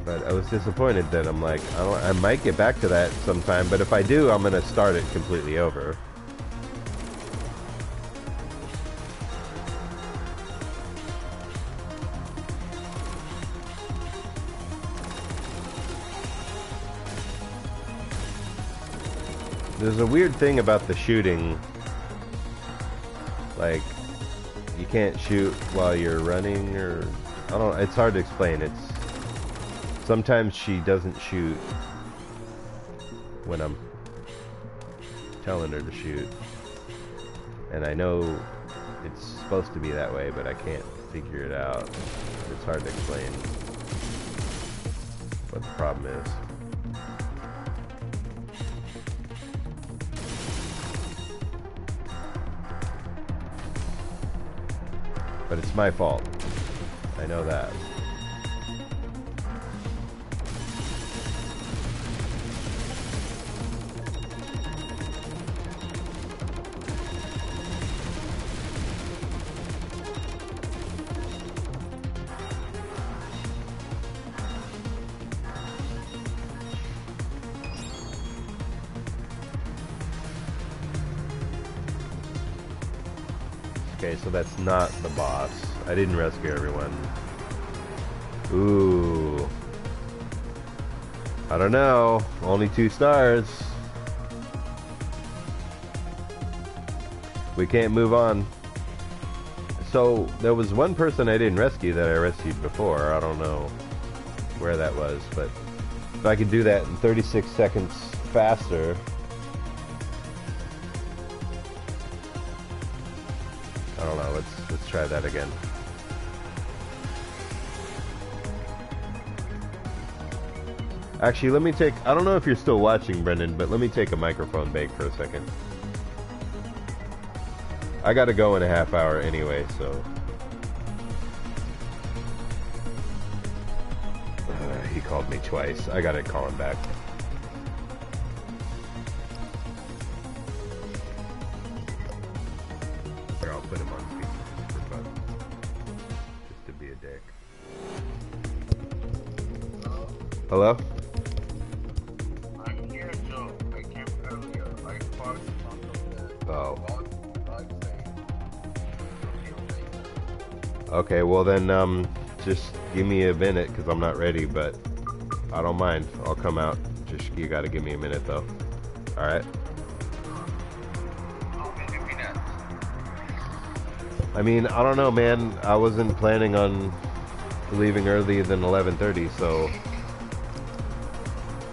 But I was disappointed that I'm like, I might get back to that sometime, but if I do, I'm going to start it completely over. There's a weird thing about the shooting. Like, you can't shoot while you're running, or I don't know, it's hard to explain. It's sometimes she doesn't shoot when I'm telling her to shoot. And I know it's supposed to be that way, but I can't figure it out. It's hard to explain what the problem is. But it's my fault. I know that. Okay, so that's not the boss. I didn't rescue everyone. Ooh. I don't know. Only 2 stars. We can't move on. So, there was one person I didn't rescue that I rescued before. I don't know where that was, but if I could do that in 36 seconds faster. I don't know. Let's try that again. Actually, let me take... I don't know if you're still watching, Brendan, but let me take a microphone break for a second. I gotta go in a half hour anyway, so... he called me twice. I gotta call him back. Here, I'll put him on speaker for fun. Just to be a dick. Hello?
I'm here, Joe. I came earlier. I parked on the
Oh.
saying.
Okay, well then, just give me a minute because I'm not ready, but I don't mind. I'll come out. Just, you gotta give me a minute though. Alright? I mean, I don't know, man. I wasn't planning on leaving earlier than 11:30, so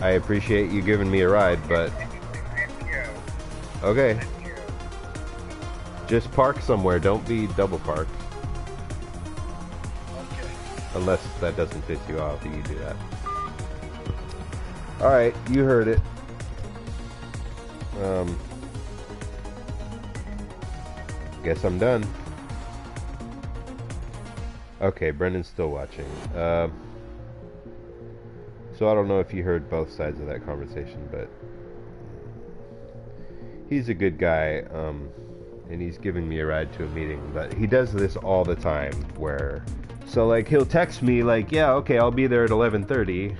I appreciate you giving me a ride, but okay. Just park somewhere. Don't be double parked. Unless that doesn't piss you off, you do that. Alright, you heard it. Guess I'm done. Okay, Brendan's still watching. So I don't know if you heard both sides of that conversation, but he's a good guy, and he's giving me a ride to a meeting, but he does this all the time where... So, like, he'll text me, like, yeah, okay, I'll be there at 11:30.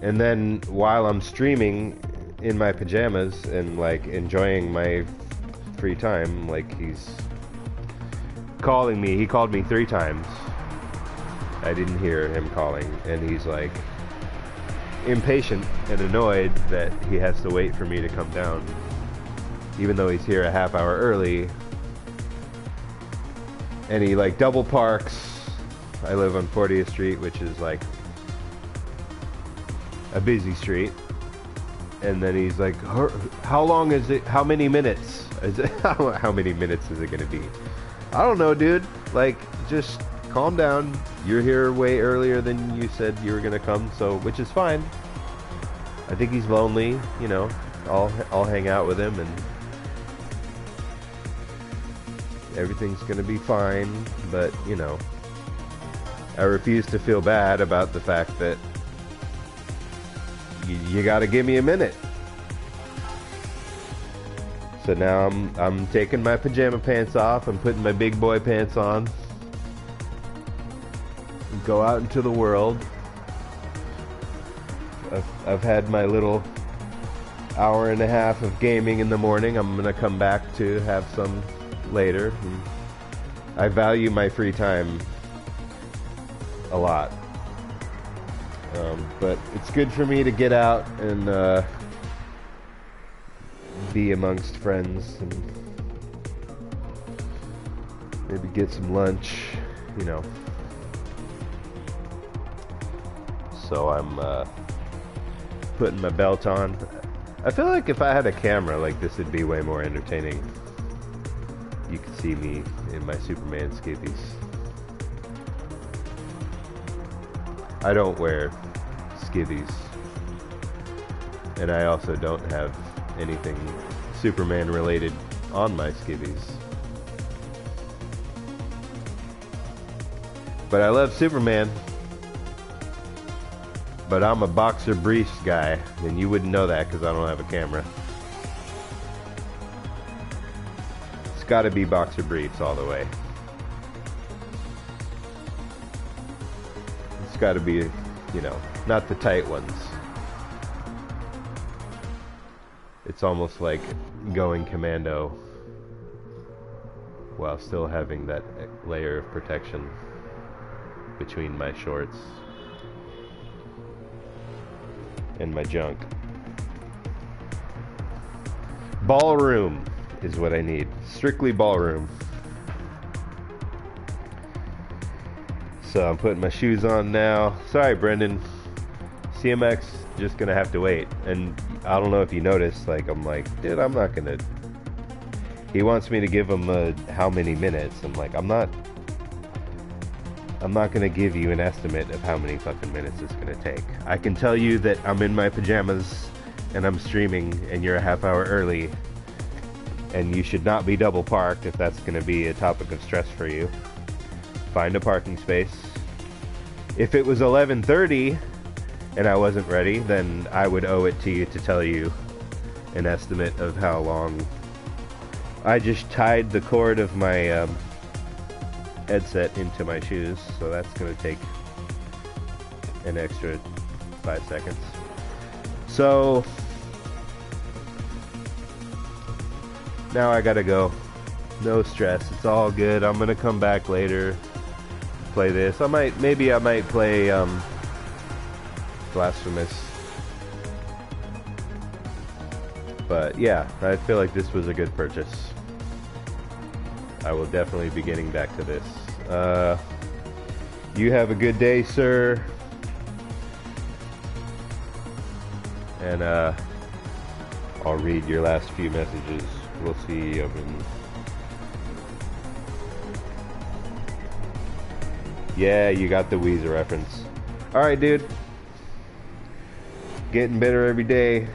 And then, while I'm streaming in my pajamas and, like, enjoying my free time, like, he's calling me. He called me 3 times. I didn't hear him calling. And he's, like, impatient and annoyed that he has to wait for me to come down. Even though he's here a half hour early. And he, like, double parks. I live on 40th Street, which is like a busy street. And then he's like, how long is it? How many minutes? Is it, how many minutes is it going to be? I don't know, dude. Like, just calm down. You're here way earlier than you said you were going to come, so, which is fine. I think he's lonely, you know. I'll hang out with him and everything's going to be fine, but, you know. I refuse to feel bad about the fact that you gotta give me a minute. So now I'm taking my pajama pants off, I'm putting my big boy pants on, go out into the world. I've had my little hour and a half of gaming in the morning. I'm gonna come back to have some later. I value my free time a lot, but it's good for me to get out and be amongst friends and maybe get some lunch, you know. So I'm putting my belt on. I feel like if I had a camera, like, this would be way more entertaining. You could see me in my Superman skivvies. I don't wear skivvies, and I also don't have anything Superman related on my skivvies. But I love Superman. But I'm a boxer briefs guy, and you wouldn't know that because I don't have a camera. It's gotta be boxer briefs all the way. It's gotta be, you know, not the tight ones. It's almost like going commando while still having that layer of protection between my shorts and my junk. Ballroom is what I need. Strictly ballroom. So I'm putting my shoes on now. Sorry, Brendan. CMX just gonna have to wait. And I don't know if you noticed, like, I'm like, dude, I'm not gonna He wants me to give him how many minutes. I'm like, I'm not gonna give you an estimate of how many fucking minutes it's gonna take. I can tell you that I'm in my pajamas and I'm streaming and you're a half hour early, and you should not be double parked if that's gonna be a topic of stress for you. Find a parking space. If it was 11:30 and I wasn't ready, then I would owe it to you to tell you an estimate of how long. I just tied the cord of my headset into my shoes, so that's gonna take an extra 5 seconds. So now I gotta go. No stress, it's all good. I'm gonna come back later, play this. Maybe I might play Blasphemous. But yeah, I feel like this was a good purchase. I will definitely be getting back to this. You have a good day, sir. And I'll read your last few messages. We'll see. Yeah, you got the Weezer reference. Alright, dude. Getting better every day.